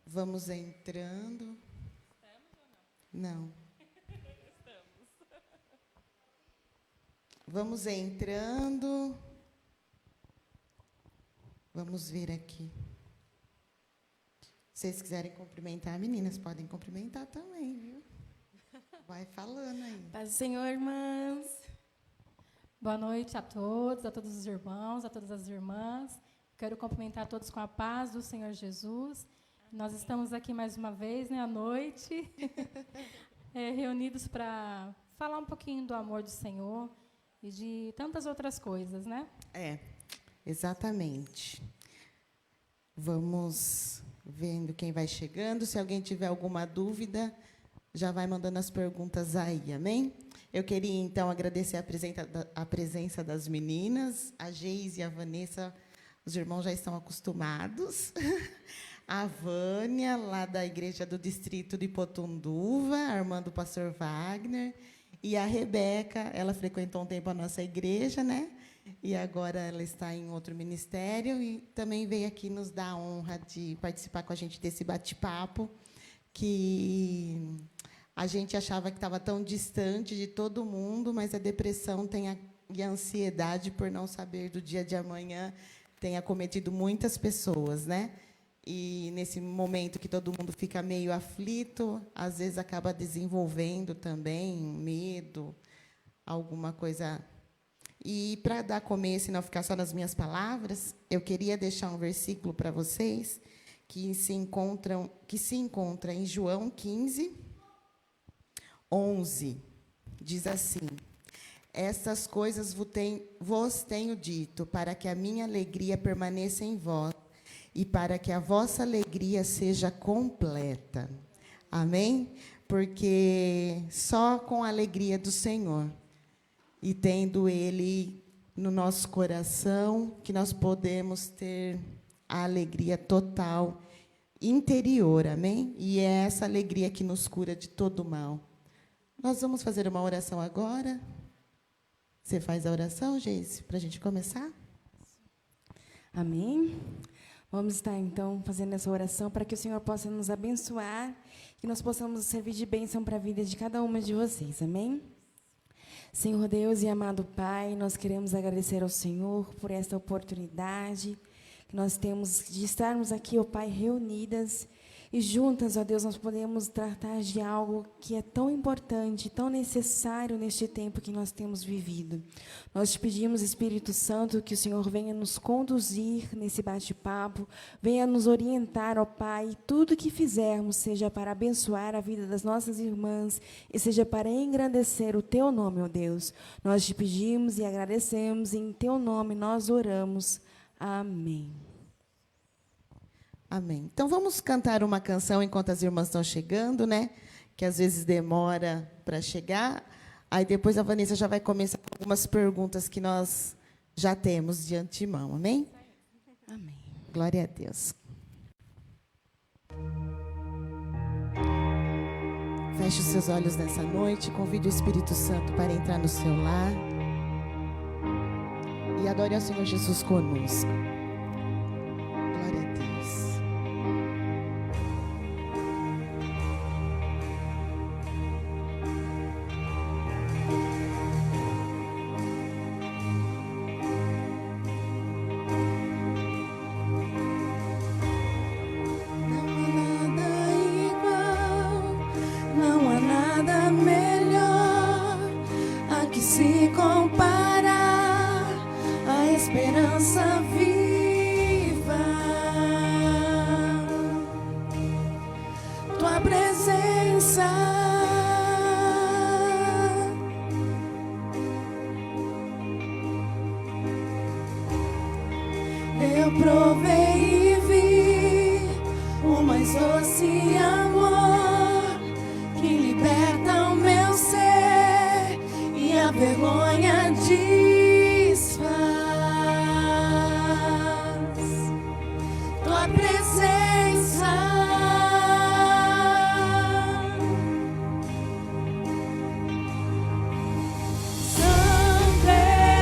Vamos entrando. Não. Vamos entrando. Vamos ver aqui. Se vocês quiserem cumprimentar, meninas, podem cumprimentar também, viu? Vai falando aí. Paz do Senhor, irmãs. Boa noite a todos os irmãos, a todas as irmãs. Quero cumprimentar todos com a paz do Senhor Jesus. Nós estamos aqui mais uma vez, à noite, reunidos para falar um pouquinho do amor do Senhor e de tantas outras coisas, né? Exatamente. Vamos vendo quem vai chegando. Se alguém tiver alguma dúvida, já vai mandando as perguntas aí, amém? Eu queria, então, agradecer a presença das meninas, a Geise e a Vanessa, os irmãos já estão acostumados. A Vânia, lá da Igreja do Distrito de Potunduva, a irmã do pastor Wagner, e a Rebeca, ela frequentou um tempo a nossa igreja, né? E agora ela está em outro ministério e também veio aqui nos dar a honra de participar com a gente desse bate-papo, que a gente achava que estava tão distante de todo mundo, mas a depressão e a ansiedade por não saber do dia de amanhã tem acometido muitas pessoas, né? E, nesse momento que todo mundo fica meio aflito, às vezes acaba desenvolvendo também medo, alguma coisa. E, para dar começo e não ficar só nas minhas palavras, eu queria deixar um versículo para vocês que se encontra em João 15, 11. Diz assim: estas coisas vos tenho dito, para que a minha alegria permaneça em vós, e para que a vossa alegria seja completa. Amém? Porque só com a alegria do Senhor, e tendo Ele no nosso coração, que nós podemos ter a alegria total, interior, amém? E é essa alegria que nos cura de todo mal. Nós vamos fazer uma oração agora. Você faz a oração, Geise, para a gente começar? Amém. Vamos estar, então, fazendo essa oração para que o Senhor possa nos abençoar, que nós possamos servir de bênção para a vida de cada uma de vocês. Amém? Senhor Deus e amado Pai, nós queremos agradecer ao Senhor por esta oportunidade que nós temos de estarmos aqui, ó Pai, reunidas e juntas, ó Deus, nós podemos tratar de algo que é tão importante, tão necessário neste tempo que nós temos vivido. Nós te pedimos, Espírito Santo, que o Senhor venha nos conduzir nesse bate-papo, venha nos orientar, ó Pai, tudo que fizermos seja para abençoar a vida das nossas irmãs e seja para engrandecer o Teu nome, ó Deus. Nós te pedimos e agradecemos, e em Teu nome nós oramos. Amém. Amém. Então, vamos cantar uma canção enquanto as irmãs estão chegando, né? Que às vezes demora para chegar. Aí depois a Vanessa já vai começar com algumas perguntas que nós já temos de antemão. Amém? Amém. Glória a Deus. Feche os seus olhos nessa noite. Convide o Espírito Santo para entrar no seu lar. E adore ao Senhor Jesus conosco. Glória a Deus.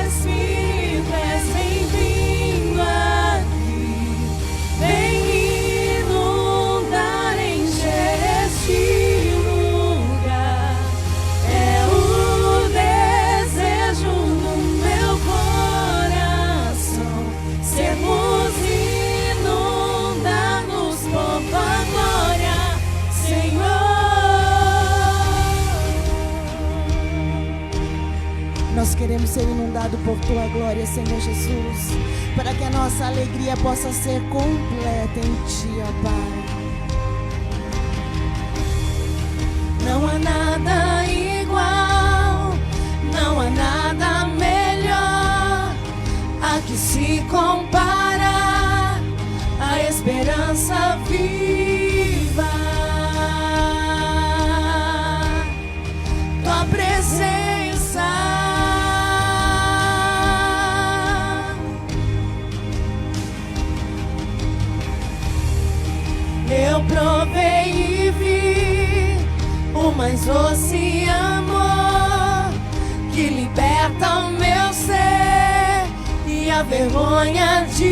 Espírito, és bem-vindo aqui. Vem por tua glória, Senhor Jesus, para que a nossa alegria possa ser completa em ti, ó Pai. Não há nada igual, não há nada melhor a que se compara a esperança viva. Tua presença, eu provei e vi o mais doce amor que liberta o meu ser e a vergonha desfaz.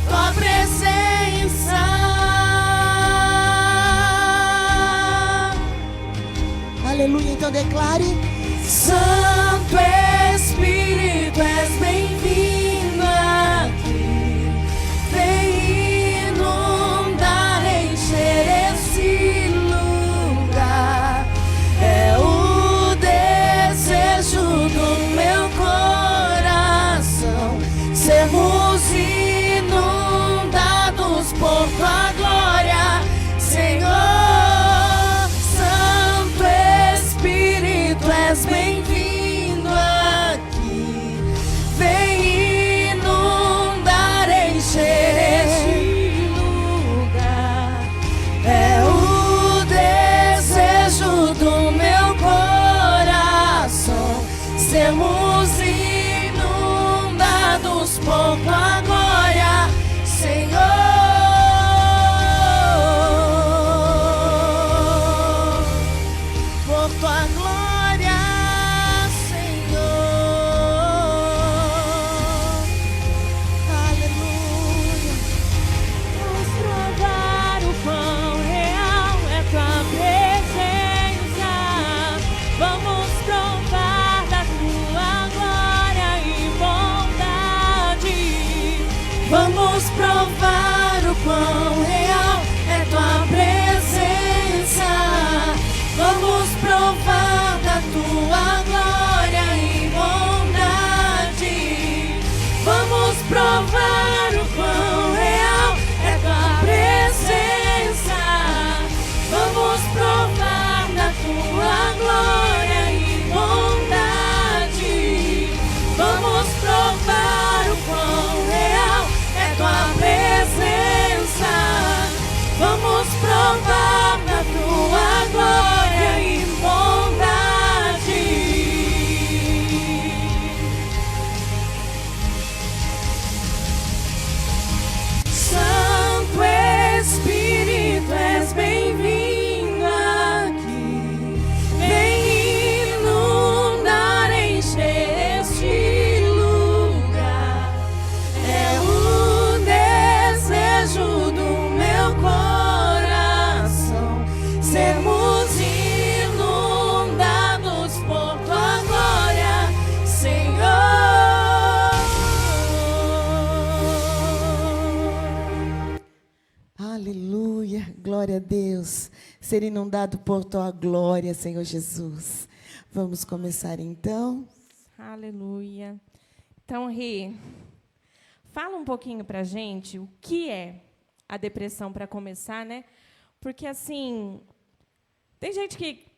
Tua presença, Aleluia, então declare: Santo Espírito, és bem-vindo aqui. Vem inundar, encher esse lugar. É o desejo do meu coração sermos inundados por tua glória, Senhor. Santo Espírito, és bem-vindo aqui. Vem inundar, encher este lugar. É o desejo do meu coração sermos inundados por tua glória, Senhor. Por tua glória, Senhor. aleluia. Vamos provar o quão real é tua presença. Vamos provar da tua glória e bondade. Vamos provar o quão real é tua presença. Vamos provar da tua glória e bondade. Vamos provar o quão real é tua presença. Vamos provar da tua glória e bondade. Vamos provar o quão real é tua presença. Vamos provar da tua glória e bondade. Santo Espírito, és bem-vindo aqui. Vem inundar, encher este lugar. É o desejo do meu coração sermos inundados por tua glória, Senhor. Aleluia, glória a Deus. Ser inundado por tua glória, Senhor Jesus. Vamos começar então. Aleluia. Então, Rê, fala um pouquinho para a gente o que é a depressão para começar, né? Porque, assim, tem gente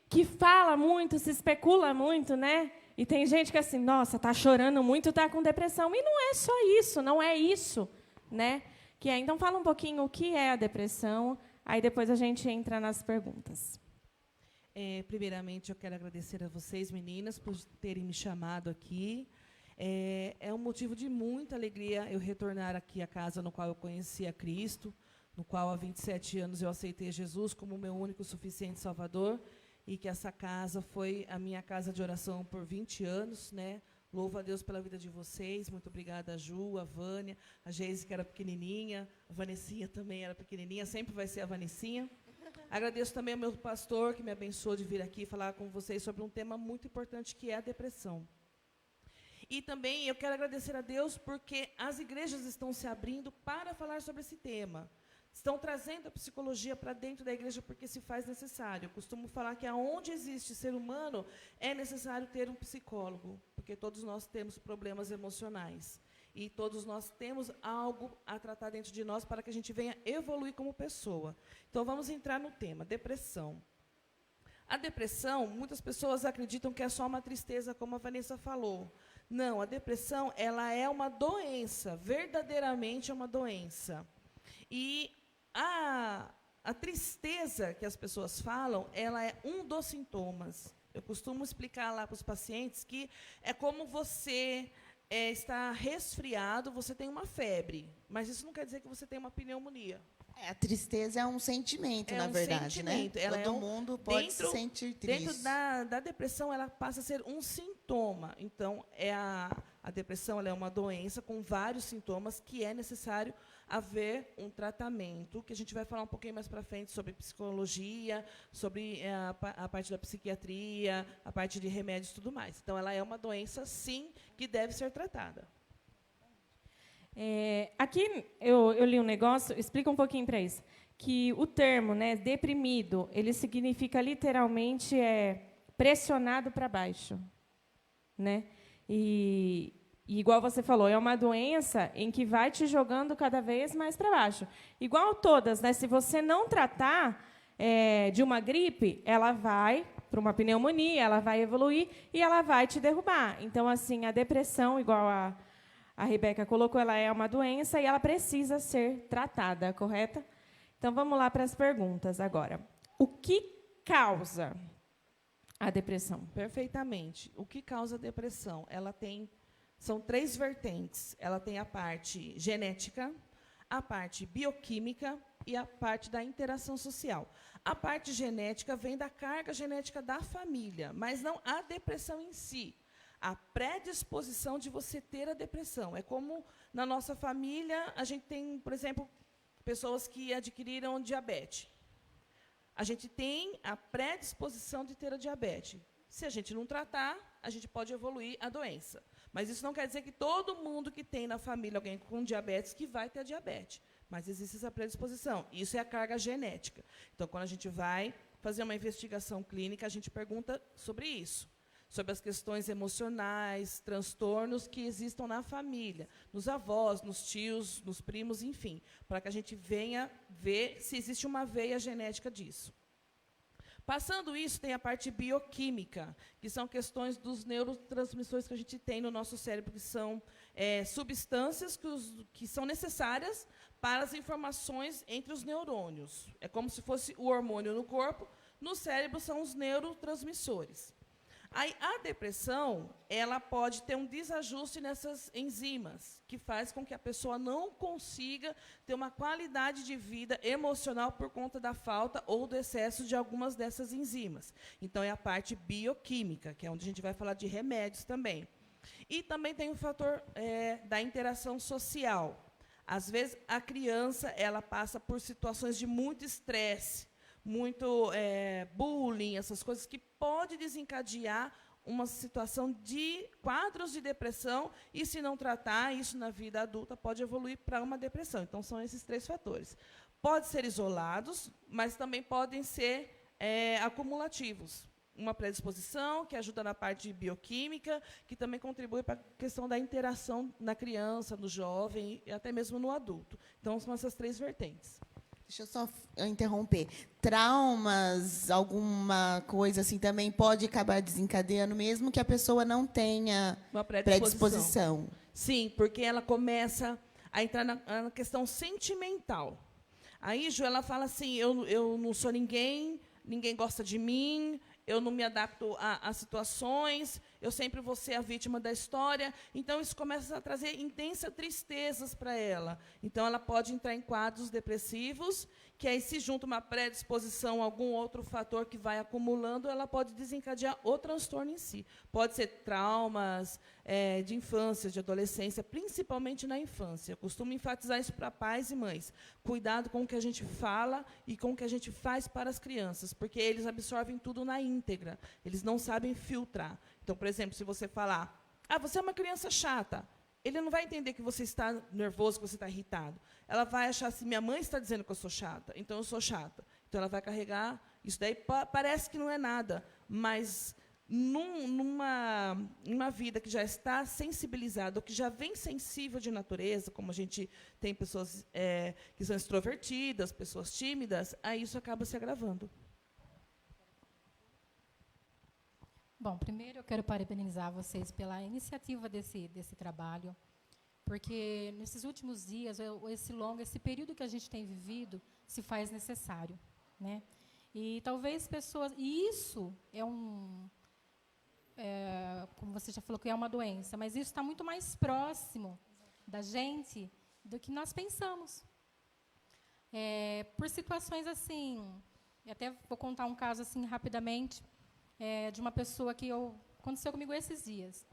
que fala muito, se especula muito, né? E tem gente que, assim, nossa, tá chorando muito, tá com depressão. E não é só isso, não é isso, né? Então, fala um pouquinho o que é a depressão, aí depois a gente entra nas perguntas. Primeiramente, eu quero agradecer a vocês, meninas, por terem me chamado aqui. É um motivo de muita alegria eu retornar aqui à casa no qual eu conheci a Cristo, no qual há 27 anos eu aceitei Jesus como meu único e suficiente Salvador, e que essa casa foi a minha casa de oração por 20 anos, né? Louvo a Deus pela vida de vocês. Muito obrigada, a Ju, a Vânia, a Geise, que era pequenininha, a Vanessinha também era pequenininha, sempre vai ser a Vanessinha. Agradeço também ao meu pastor, que me abençoou de vir aqui falar com vocês sobre um tema muito importante, que é a depressão. E também eu quero agradecer a Deus porque as igrejas estão se abrindo para falar sobre esse tema. estão trazendo a psicologia para dentro da igreja porque se faz necessário. Eu costumo falar que aonde existe ser humano é necessário ter um psicólogo, porque todos nós temos problemas emocionais. E todos nós temos algo a tratar dentro de nós para que a gente venha evoluir como pessoa. Então, vamos entrar no tema, depressão. A depressão, muitas pessoas acreditam que é só uma tristeza, como a Vanessa falou. Não, a depressão, ela é uma doença, verdadeiramente é uma doença. E a tristeza que as pessoas falam, ela é um dos sintomas. Eu costumo explicar lá para os pacientes que é como você está resfriado, você tem uma febre, mas isso não quer dizer que você tem uma pneumonia. A tristeza é um sentimento, na verdade, sentimento. né? Ela Todo mundo pode se sentir triste. Dentro da depressão, ela passa a ser um sintoma. Então, a depressão ela é uma doença com vários sintomas que é necessário haver um tratamento, que a gente vai falar um pouquinho mais para frente sobre psicologia, sobre a parte da psiquiatria, a parte de remédios e tudo mais. Então, ela é uma doença, sim, que deve ser tratada. Aqui eu li um negócio, explica um pouquinho para isso, que o termo, né, deprimido, ele significa literalmente pressionado para baixo, né? E igual você falou, é uma doença em que vai te jogando cada vez mais para baixo. Igual todas, né? Se você não tratar de uma gripe, ela vai para uma pneumonia, ela vai evoluir e ela vai te derrubar. Então, assim, a depressão, igual a Rebeca colocou, ela é uma doença e ela precisa ser tratada, correta? Então, vamos lá para as perguntas agora. O que causa a depressão? Perfeitamente. O que causa a depressão? São 3 vertentes. Ela tem a parte genética, a parte bioquímica e a parte da interação social. A parte genética vem da carga genética da família, mas não a depressão em si. A predisposição de você ter a depressão. É como na nossa família, a gente tem, por exemplo, pessoas que adquiriram diabetes. A gente tem a predisposição de ter a diabetes. Se a gente não tratar, a gente pode evoluir a doença. Mas isso não quer dizer que todo mundo que tem na família alguém com diabetes que vai ter a diabetes. Mas existe essa predisposição. Isso é a carga genética. Então, quando a gente vai fazer uma investigação clínica, a gente pergunta sobre isso. Sobre as questões emocionais, transtornos que existam na família, nos avós, nos tios, nos primos, enfim, para que a gente venha ver se existe uma veia genética disso. Passando isso, tem a parte bioquímica, que são questões dos neurotransmissores que a gente tem no nosso cérebro, que são substâncias que são necessárias para as informações entre os neurônios. É como se fosse o hormônio no corpo, no cérebro são os neurotransmissores. Aí, a depressão, ela pode ter um desajuste nessas enzimas, que faz com que a pessoa não consiga ter uma qualidade de vida emocional por conta da falta ou do excesso de algumas dessas enzimas. Então, é a parte bioquímica, que é onde a gente vai falar de remédios também. E também tem o fator da interação social. Às vezes, a criança ela passa por situações de muito estresse, muito bullying, essas coisas que pode desencadear uma situação de quadros de depressão e, se não tratar isso na vida adulta, pode evoluir para uma depressão. Então, são esses 3 fatores. Podem ser isolados, mas também podem ser acumulativos. Uma predisposição, que ajuda na parte bioquímica, que também contribui para a questão da interação na criança, no jovem e até mesmo no adulto. Então, são essas 3 vertentes. Deixa eu só interromper. Traumas, alguma coisa assim, também pode acabar desencadeando, mesmo que a pessoa não tenha uma predisposição. Sim, porque ela começa a entrar na questão sentimental. Aí, Ju, ela fala assim, eu não sou ninguém gosta de mim, eu não me adapto a situações, eu sempre vou ser a vítima da história. Então, isso começa a trazer intensas tristezas para ela. Então, ela pode entrar em quadros depressivos, que aí se junta uma predisposição, algum outro fator que vai acumulando, ela pode desencadear o transtorno em si. Pode ser traumas de infância, de adolescência, principalmente na infância. Eu costumo enfatizar isso para pais e mães. Cuidado com o que a gente fala e com o que a gente faz para as crianças, porque eles absorvem tudo na íntegra. Eles não sabem filtrar. Então, por exemplo, se você falar, você é uma criança chata, ele não vai entender que você está nervoso, que você está irritado. Ela vai achar assim, minha mãe está dizendo que eu sou chata, então eu sou chata. Então, ela vai carregar isso daí. Parece que não é nada, mas numa vida que já está sensibilizada, ou que já vem sensível de natureza, como a gente tem pessoas que são extrovertidas, pessoas tímidas, aí isso acaba se agravando. Bom, primeiro eu quero parabenizar vocês pela iniciativa desse trabalho, porque nesses últimos dias, esse período que a gente tem vivido, se faz necessário, né? E talvez pessoas... E isso como você já falou, que é uma doença, mas isso está muito mais próximo da gente do que nós pensamos. Por situações assim... Até vou contar um caso assim rapidamente, de uma pessoa que aconteceu comigo esses dias.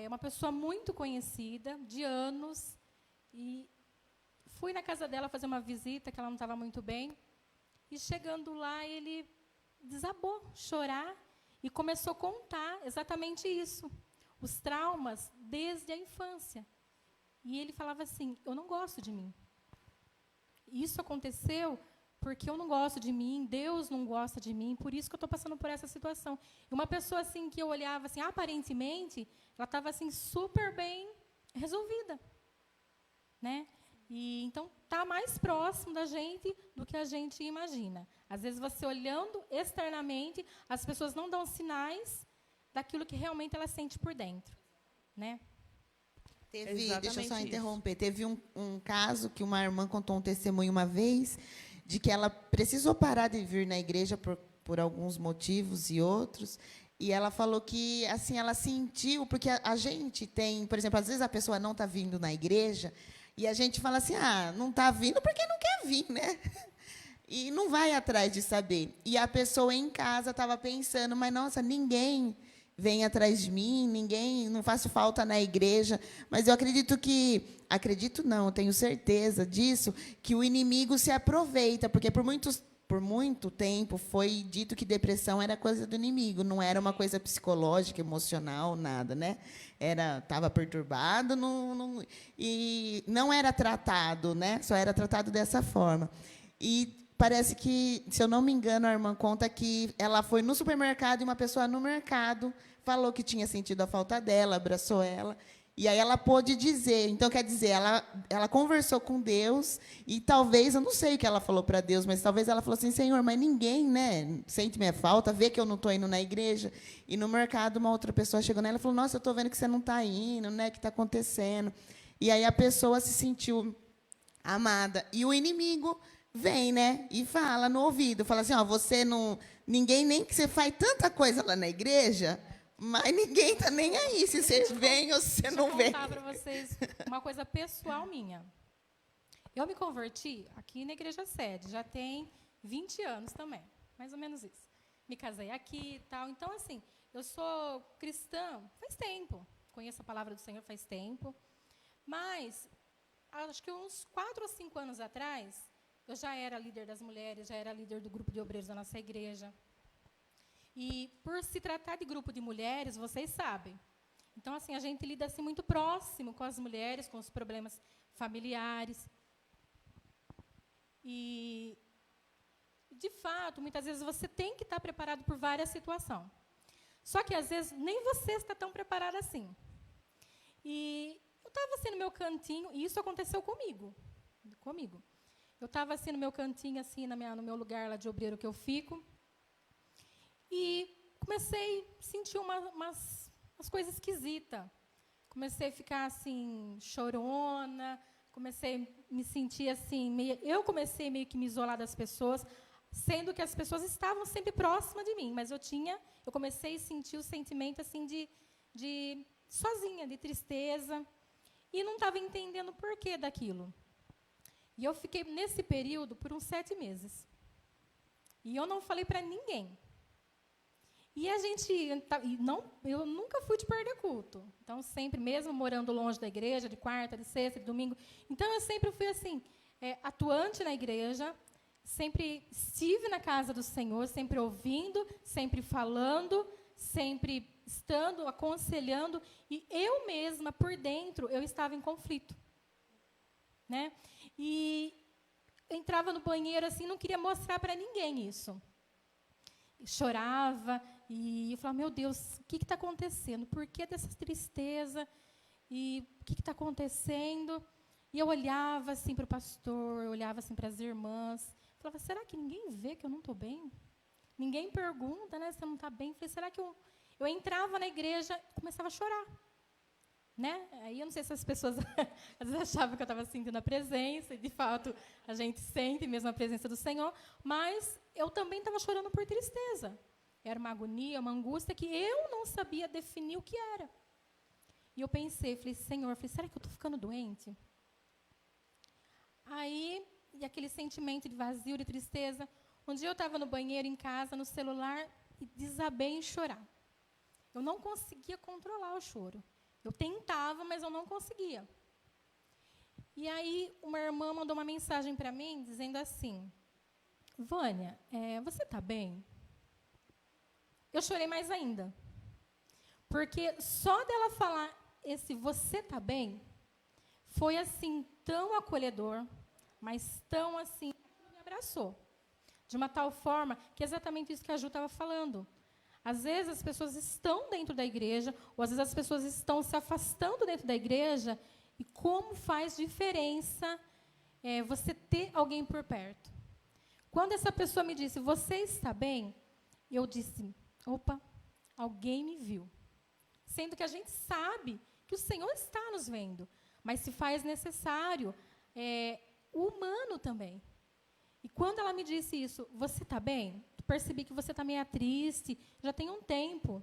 Uma pessoa muito conhecida, de anos, e fui na casa dela fazer uma visita, que ela não estava muito bem, e chegando lá, ele desabou, chorar, e começou a contar exatamente isso, os traumas desde a infância. E ele falava assim, eu não gosto de mim. Isso aconteceu porque eu não gosto de mim, Deus não gosta de mim, por isso que eu estou passando por essa situação. E uma pessoa assim que eu olhava assim, aparentemente, ela estava assim super bem resolvida, né? E então está mais próximo da gente do que a gente imagina. Às vezes você olhando externamente, as pessoas não dão sinais daquilo que realmente ela sente por dentro, né? Deixa eu só interromper. Teve um caso que uma irmã contou um testemunho uma vez de que ela precisou parar de vir na igreja por alguns motivos e outros, e ela falou que assim ela sentiu, porque a gente tem, por exemplo, às vezes a pessoa não está vindo na igreja, e a gente fala assim, não está vindo porque não quer vir, né? E não vai atrás de saber. E a pessoa em casa estava pensando, mas, nossa, ninguém vem atrás de mim, não faço falta na igreja. Mas eu acredito não, eu tenho certeza disso, que o inimigo se aproveita, porque por muito tempo foi dito que depressão era coisa do inimigo, não era uma coisa psicológica, emocional, nada, né? Estava perturbado e não era tratado, né? Só era tratado dessa forma. E parece que, se eu não me engano, a irmã conta que ela foi no supermercado e uma pessoa no mercado falou que tinha sentido a falta dela, abraçou ela, e aí ela pôde dizer. Então, quer dizer, ela conversou com Deus e talvez, eu não sei o que ela falou para Deus, mas talvez ela falou assim, Senhor, mas ninguém, né, sente minha falta, vê que eu não estou indo na igreja. E no mercado, uma outra pessoa chegou nela e falou, nossa, eu estou vendo que você não está indo, né, o que está acontecendo? E aí a pessoa se sentiu amada. E o inimigo vem, né, e fala no ouvido, fala assim, você não... Ninguém nem que você faz tanta coisa lá na igreja, mas ninguém está nem aí se você vem ou se você não vem. Deixa eu contar para vocês uma coisa pessoal minha. Eu me converti aqui na Igreja Sede, já tem 20 anos também, mais ou menos isso. Me casei aqui e tal. Então, assim, eu sou cristã faz tempo, conheço a palavra do Senhor faz tempo, mas acho que uns 4 ou 5 anos atrás, eu já era líder das mulheres, já era líder do grupo de obreiros da nossa igreja. E, por se tratar de grupo de mulheres, vocês sabem. Então, assim, a gente lida assim, muito próximo com as mulheres, com os problemas familiares. E, de fato, muitas vezes você tem que estar preparado por várias situações. Só que, às vezes, nem você está tão preparado assim. E eu estava assim no meu cantinho, e isso aconteceu comigo. Eu estava assim no meu cantinho, assim, no meu lugar lá de obreiro que eu fico, e comecei a sentir umas coisas esquisitas. Comecei a ficar assim, chorona, comecei a me sentir assim, eu comecei meio que me isolar das pessoas, sendo que as pessoas estavam sempre próximas de mim, mas eu comecei a sentir o sentimento assim de sozinha, de tristeza, e não estava entendendo o porquê daquilo. E eu fiquei nesse período por uns 7 meses. E eu não falei para ninguém. E eu nunca fui de perder culto. Então, sempre, mesmo morando longe da igreja, de quarta, de sexta, de domingo. Então, eu sempre fui assim, atuante na igreja, sempre estive na casa do Senhor, sempre ouvindo, sempre falando, sempre estando, aconselhando, e eu mesma, por dentro, eu estava em conflito. Né? E eu entrava no banheiro assim, não queria mostrar para ninguém isso. Chorava, e eu falava, meu Deus, o que está acontecendo? Por que dessa tristeza? E o que está acontecendo? E eu olhava assim para o pastor, eu olhava assim para as irmãs, falava, será que ninguém vê que eu não estou bem? Ninguém pergunta, né, se eu não está bem. Falei, será que eu entrava na igreja e começava a chorar? Né? Aí eu não sei se as pessoas às vezes achavam que eu estava sentindo a presença, e de fato a gente sente mesmo a presença do Senhor, mas eu também estava chorando por tristeza. Era uma agonia, uma angústia que eu não sabia definir o que era. E eu pensei, falei, Senhor, será que eu estou ficando doente? Aí, e aquele sentimento de vazio, de tristeza. Um dia eu estava no banheiro, em casa, no celular, e desabei em chorar. Eu não conseguia controlar o choro. Eu tentava, mas eu não conseguia. E aí, uma irmã mandou uma mensagem para mim, dizendo assim, Vânia, você está bem? Eu chorei mais ainda. Porque só dela falar esse você está bem, foi assim, tão acolhedor, mas tão assim, me abraçou. De uma tal forma, que é exatamente isso que a Ju estava falando. Às vezes as pessoas estão dentro da igreja, ou às vezes as pessoas estão se afastando dentro da igreja, e como faz diferença você ter alguém por perto. Quando essa pessoa me disse, você está bem? Eu disse, opa, alguém me viu. Sendo que a gente sabe que o Senhor está nos vendo, mas se faz necessário o humano também. E quando ela me disse isso, você está bem? Percebi que você está meio triste, já tem um tempo.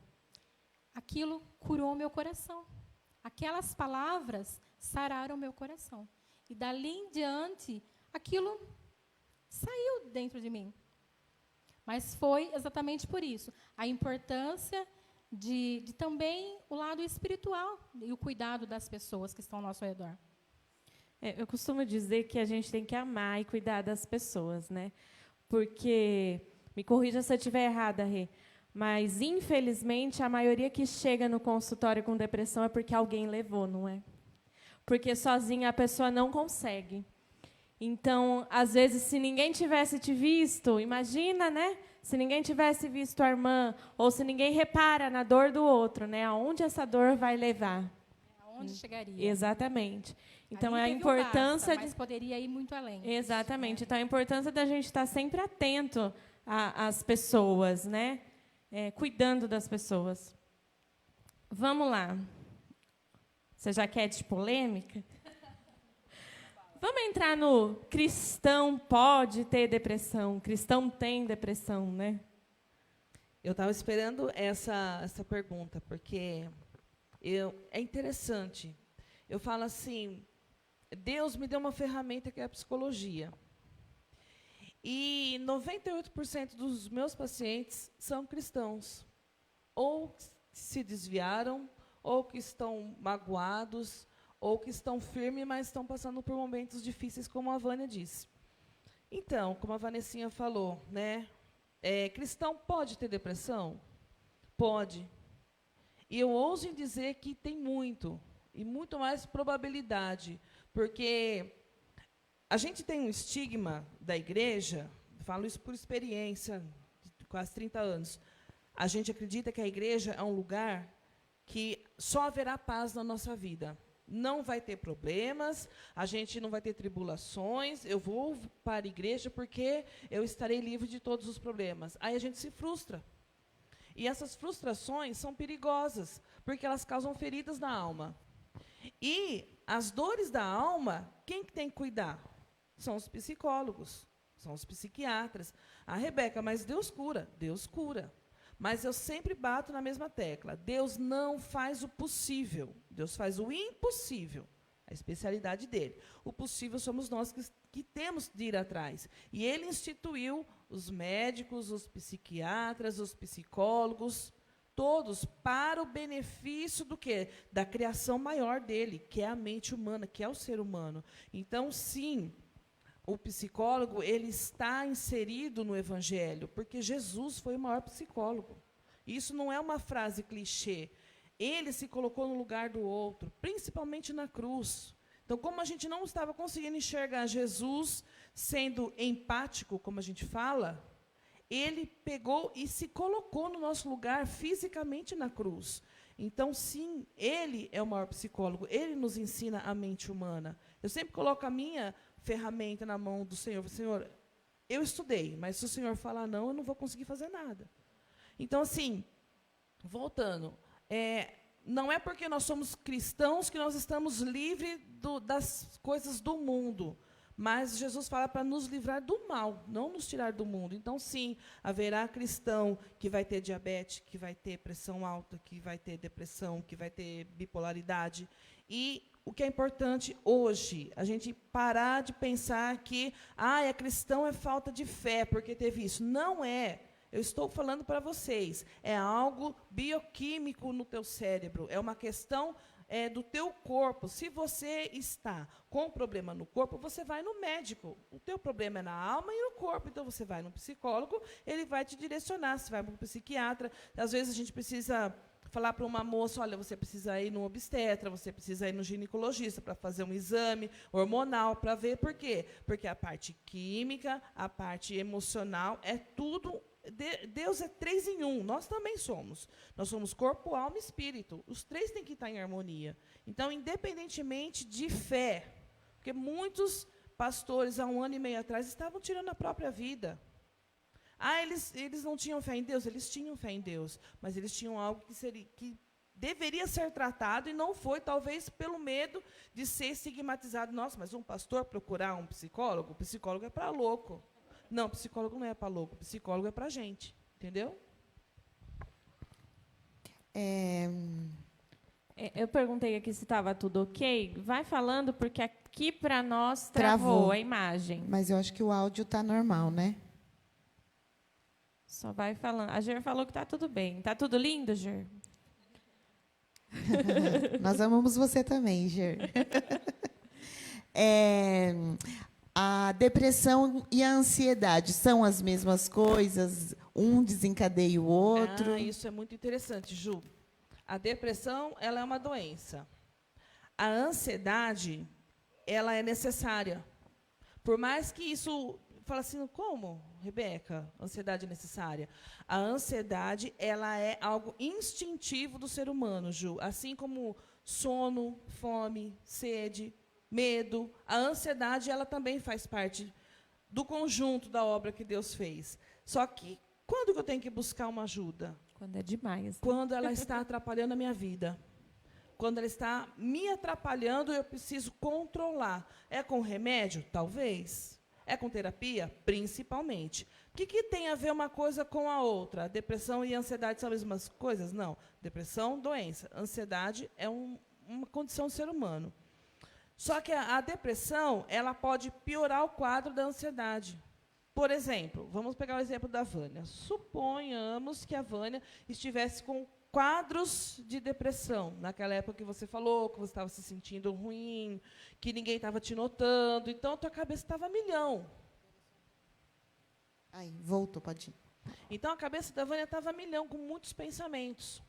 Aquilo curou meu coração. Aquelas palavras sararam meu coração. E dali em diante, aquilo saiu dentro de mim. Mas foi exatamente por isso. A importância de também o lado espiritual e o cuidado das pessoas que estão ao nosso redor. Eu costumo dizer que a gente tem que amar e cuidar das pessoas, né? Porque, me corrija se eu estiver errada, Rê, mas, infelizmente, a maioria que chega no consultório com depressão é porque alguém levou, não é? Porque sozinha a pessoa não consegue. Então, às vezes, se ninguém tivesse te visto, imagina, né? Se ninguém tivesse visto a irmã, ou se ninguém repara na dor do outro, né? Aonde essa dor vai levar? Aonde chegaria? Exatamente. Então, Ali a teve importância... mas poderia ir muito além. Exatamente. Então, a importância da gente estar sempre atento às pessoas, né? Cuidando das pessoas. Vamos lá. Você já quer de polêmica? Vamos entrar no cristão pode ter depressão, cristão tem depressão, né? Eu estava esperando essa pergunta, porque é interessante. Eu falo assim, Deus me deu uma ferramenta que é a psicologia. E 98% dos meus pacientes são cristãos. Ou se desviaram, ou que estão magoados, ou que estão firmes, mas estão passando por momentos difíceis, como a Vânia disse. Então, como a Vanessinha falou, né? Cristão pode ter depressão? Pode. E eu ouso em dizer que tem muito, e muito mais probabilidade, porque a gente tem um estigma da igreja, falo isso por experiência, de quase 30 anos. A gente acredita que a igreja é um lugar que só haverá paz na nossa vida. Não vai ter problemas, a gente não vai ter tribulações, eu vou para a igreja porque eu estarei livre de todos os problemas. Aí a gente se frustra. E essas frustrações são perigosas, porque elas causam feridas na alma. E as dores da alma, quem que tem que cuidar? São os psicólogos, são os psiquiatras. Ah, Rebeca, mas Deus cura. Deus cura. Mas eu sempre bato na mesma tecla. Deus não faz o possível. Deus faz o impossível. A especialidade dele. O possível somos nós que temos de ir atrás. E ele instituiu os médicos, os psiquiatras, os psicólogos, todos para o benefício do quê? Da criação maior dele, que é a mente humana, que é o ser humano. Então, sim, o psicólogo ele está inserido no Evangelho, porque Jesus foi o maior psicólogo. Isso não é uma frase clichê. Ele se colocou no lugar do outro, principalmente na cruz. Então, como a gente não estava conseguindo enxergar Jesus sendo empático, como a gente fala, ele pegou e se colocou no nosso lugar fisicamente na cruz. Então, sim, ele é o maior psicólogo, ele nos ensina a mente humana. Eu sempre coloco a minha ferramenta na mão do Senhor. Senhor, eu estudei, mas se o Senhor falar não, eu não vou conseguir fazer nada. Então, assim, voltando, não é porque nós somos cristãos que nós estamos livres das coisas do mundo. Mas Jesus fala para nos livrar do mal, não nos tirar do mundo. Então, sim, haverá cristão que vai ter diabetes, que vai ter pressão alta, que vai ter depressão, que vai ter bipolaridade. E o que é importante hoje, a gente parar de pensar que é cristão é falta de fé, porque teve isso. Não é. Eu estou falando para vocês. É algo bioquímico no teu cérebro. É uma questão do teu corpo. Se você está com problema no corpo, você vai no médico. O teu problema é na alma e no corpo. Então, você vai no psicólogo, ele vai te direcionar. Você vai para um psiquiatra. Às vezes, a gente precisa falar para uma moça, olha, você precisa ir no obstetra, você precisa ir no ginecologista para fazer um exame hormonal, para ver por quê. Porque a parte química, a parte emocional, é tudo... Deus é 3 em 1, nós também somos. Nós somos corpo, alma e espírito. Os 3 têm que estar em harmonia. Então, independentemente de fé, porque muitos pastores, há 1 ano e meio atrás, estavam tirando a própria vida. Eles não tinham fé em Deus? Eles tinham fé em Deus, mas eles tinham algo que deveria ser tratado e não foi, talvez pelo medo de ser estigmatizado. Nossa, mas um pastor procurar um psicólogo? O psicólogo é para louco. Não, psicólogo não é para louco, psicólogo é para gente, entendeu? Eu perguntei aqui se estava tudo ok. Vai falando, porque aqui para nós travou a imagem. Mas eu acho que o áudio está normal, né? Só vai falando. A Ger falou que está tudo bem. Está tudo lindo, Ger? Nós amamos você também, Ger. A depressão e a ansiedade são as mesmas coisas? Um desencadeia o outro? Isso é muito interessante, Ju. A depressão, ela é uma doença. A ansiedade, ela é necessária. Por mais que isso... Fala assim, como, Rebeca, ansiedade é necessária? A ansiedade, ela é algo instintivo do ser humano, Ju. Assim como sono, fome, sede... medo, a ansiedade, ela também faz parte do conjunto da obra que Deus fez. Só que, quando que eu tenho que buscar uma ajuda? Quando é demais. Né? Quando ela está atrapalhando a minha vida. Quando ela está me atrapalhando, eu preciso controlar. É com remédio? Talvez. É com terapia? Principalmente. O que tem a ver uma coisa com a outra? A depressão e a ansiedade são as mesmas coisas? Não. Depressão, doença. Ansiedade é uma condição do ser humano. Só que a depressão, ela pode piorar o quadro da ansiedade. Por exemplo, vamos pegar o exemplo da Vânia. Suponhamos que a Vânia estivesse com quadros de depressão, naquela época que você falou, que você estava se sentindo ruim, que ninguém estava te notando, então a tua cabeça estava a milhão. Aí, voltou, pode ir. Então, a cabeça da Vânia estava a milhão, com muitos pensamentos.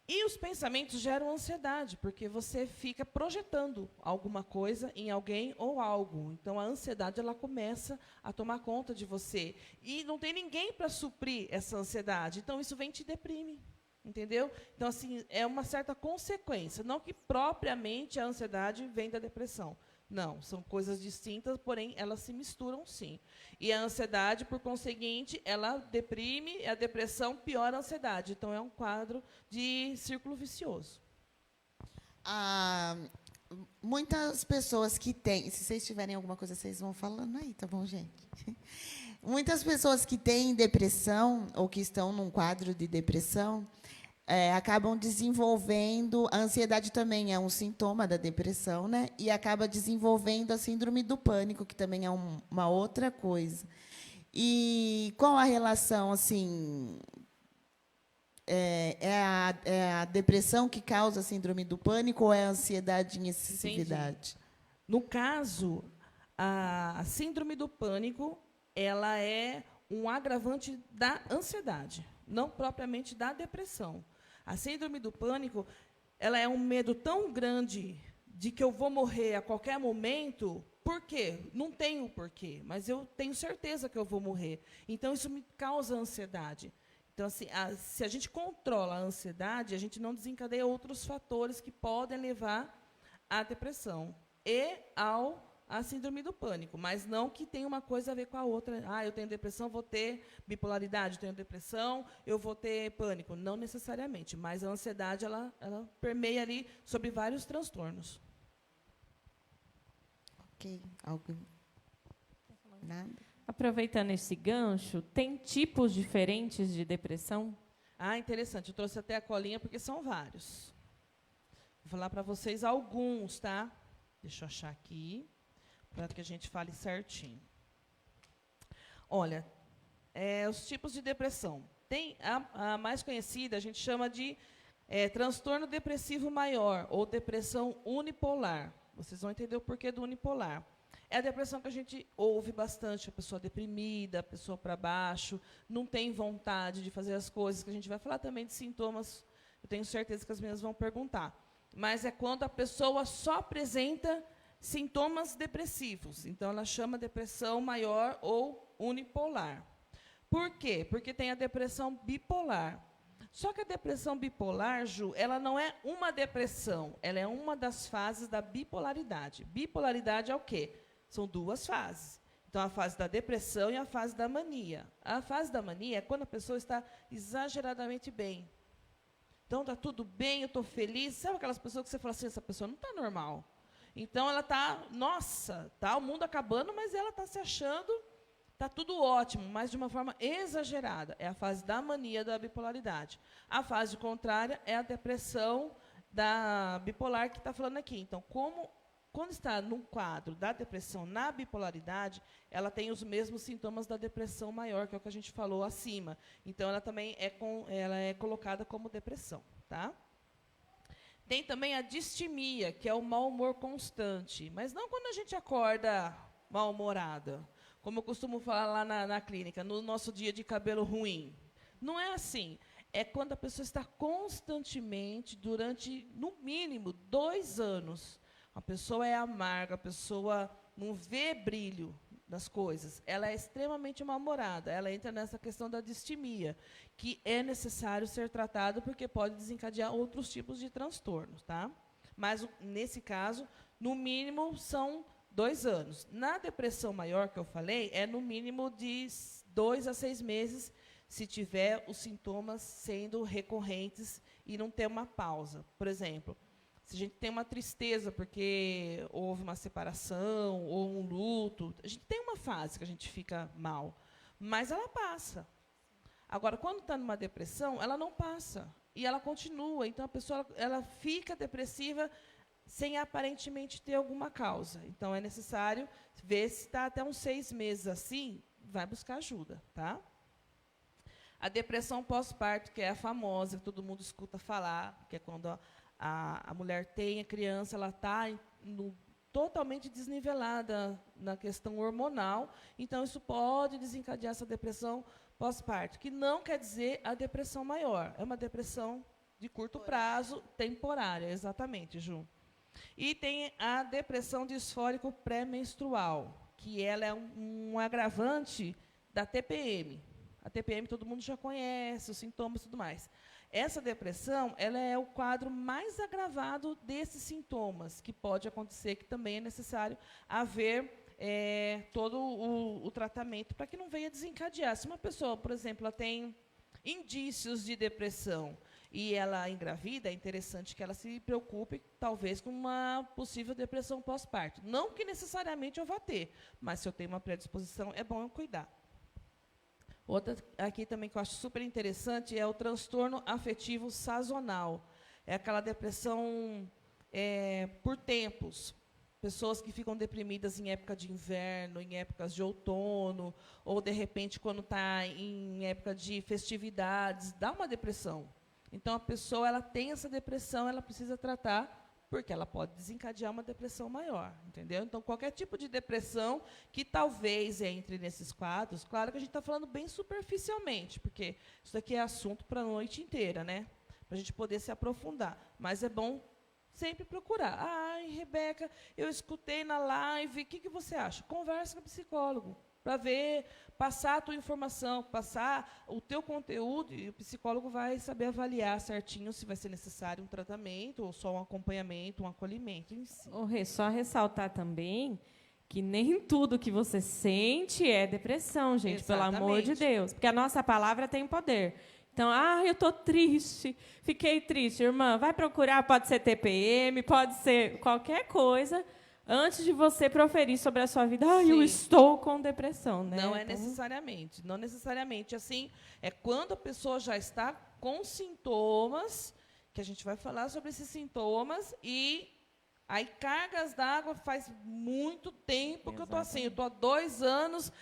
E os pensamentos geram ansiedade, porque você fica projetando alguma coisa em alguém ou algo. Então, a ansiedade, ela começa a tomar conta de você. E não tem ninguém para suprir essa ansiedade. Então, isso vem e te deprime. Entendeu? Então, assim, é uma certa consequência. Não que propriamente a ansiedade vem da depressão. Não, são coisas distintas, porém, elas se misturam, sim. E a ansiedade, por conseguinte, ela deprime, e a depressão piora a ansiedade. Então, é um quadro de círculo vicioso. Muitas pessoas que têm... Se vocês tiverem alguma coisa, vocês vão falando aí, tá bom, gente? Muitas pessoas que têm depressão, ou que estão num quadro de depressão, acabam desenvolvendo... A ansiedade também é um sintoma da depressão, né? E acaba desenvolvendo a síndrome do pânico, que também é uma outra coisa. E qual a relação, assim... É a depressão que causa a síndrome do pânico ou é a ansiedade em excessividade? Entendi. No caso, a síndrome do pânico, ela é um agravante da ansiedade. não propriamente da depressão. A síndrome do pânico, ela é um medo tão grande de que eu vou morrer a qualquer momento. Por quê? Não tenho porquê, mas eu tenho certeza que eu vou morrer. Então, isso me causa ansiedade. Então, assim, se a gente controla a ansiedade, a gente não desencadeia outros fatores que podem levar à depressão e à síndrome do pânico, mas não que tenha uma coisa a ver com a outra. Ah, eu tenho depressão, vou ter bipolaridade, eu tenho depressão, eu vou ter pânico. Não necessariamente, mas a ansiedade, ela permeia ali sobre vários transtornos. Ok. Algo? Nada? Aproveitando esse gancho, tem tipos diferentes de depressão? Ah, interessante. Eu trouxe até a colinha porque são vários. Vou falar para vocês alguns, tá? Deixa eu achar aqui, para que a gente fale certinho. Olha, os tipos de depressão. Tem a mais conhecida, a gente chama de transtorno depressivo maior, ou depressão unipolar. Vocês vão entender o porquê do unipolar. É a depressão que a gente ouve bastante, a pessoa deprimida, a pessoa para baixo, não tem vontade de fazer as coisas, que a gente vai falar também de sintomas, eu tenho certeza que as meninas vão perguntar. Mas é quando a pessoa só apresenta sintomas depressivos. Então, ela chama depressão maior ou unipolar. Por quê? Porque tem a depressão bipolar. Só que a depressão bipolar, Ju, ela não é uma depressão, ela é uma das fases da bipolaridade. Bipolaridade é o quê? São duas fases. Então, a fase da depressão e a fase da mania. A fase da mania é quando a pessoa está exageradamente bem. Então, está tudo bem, eu estou feliz. Sabe aquelas pessoas que você fala assim, essa pessoa não está normal. Então, ela está, nossa, está o mundo acabando, mas ela está se achando, está tudo ótimo, mas de uma forma exagerada. É a fase da mania da bipolaridade. A fase contrária é a depressão da bipolar que está falando aqui. Então, quando está num quadro da depressão na bipolaridade, ela tem os mesmos sintomas da depressão maior, que é o que a gente falou acima. Então, ela também é colocada como depressão. Tá? Tem também a distimia, que é o mau humor constante. Mas não quando a gente acorda mal-humorada. Como eu costumo falar lá na clínica, no nosso dia de cabelo ruim. Não é assim. É quando a pessoa está constantemente, durante, no mínimo, 2 anos. A pessoa é amarga, a pessoa não vê brilho nas coisas. Ela é extremamente mal-humorada. Ela entra nessa questão da distimia, que é necessário ser tratado porque pode desencadear outros tipos de transtornos. Tá? Mas, nesse caso, no mínimo, são 2 anos. Na depressão maior, que eu falei, é no mínimo de 2 a 6 meses, se tiver os sintomas sendo recorrentes e não ter uma pausa. Por exemplo, se a gente tem uma tristeza porque houve uma separação ou um luto, a gente tem uma fase que a gente fica mal, mas ela passa. Agora, quando está numa depressão, ela não passa e ela continua. Então, a pessoa ela fica depressiva sem aparentemente ter alguma causa. Então, é necessário ver se está até uns 6 meses assim, vai buscar ajuda. Tá? A depressão pós-parto, que é a famosa, que todo mundo escuta falar, que é quando a mulher tem a criança, ela está totalmente desnivelada na questão hormonal, então isso pode desencadear essa depressão pós-parto, que não quer dizer a depressão maior, é uma depressão de curto prazo, temporária, exatamente, Ju. E tem a depressão disfórico pré-menstrual, que ela é um agravante da TPM. A TPM todo mundo já conhece, os sintomas e tudo mais. Essa depressão, ela é o quadro mais agravado desses sintomas, que pode acontecer, que também é necessário haver todo o tratamento para que não venha desencadear. Se uma pessoa, por exemplo, ela tem indícios de depressão e ela engravida, é interessante que ela se preocupe, talvez, com uma possível depressão pós-parto. Não que necessariamente eu vá ter, mas se eu tenho uma predisposição, é bom eu cuidar. Outra aqui também que eu acho super interessante é o transtorno afetivo sazonal. É aquela depressão por tempos. Pessoas que ficam deprimidas em época de inverno, em épocas de outono, ou, de repente, quando está em época de festividades, dá uma depressão. Então, a pessoa ela tem essa depressão, ela precisa tratar porque ela pode desencadear uma depressão maior, entendeu? Então, qualquer tipo de depressão que talvez entre nesses quadros, claro que a gente está falando bem superficialmente, porque isso daqui é assunto para a noite inteira, né? Para a gente poder se aprofundar. Mas é bom sempre procurar. Ai, Rebeca, eu escutei na live, o que você acha? Conversa com o psicólogo, para ver, passar a tua informação, passar o teu conteúdo, e o psicólogo vai saber avaliar certinho se vai ser necessário um tratamento ou só um acompanhamento, um acolhimento em si. Ô, Rê, só ressaltar também que nem tudo que você sente é depressão, gente, pelo amor de Deus. Porque a nossa palavra tem poder. Então, eu estou triste, fiquei triste. Irmã, vai procurar, pode ser TPM, pode ser qualquer coisa, antes de você proferir sobre a sua vida, eu estou com depressão. Né? Não é necessariamente. Não necessariamente. Assim, é quando a pessoa já está com sintomas, que a gente vai falar sobre esses sintomas, e aí cargas d'água faz muito tempo que eu estou assim. Eu estou há 2 anos...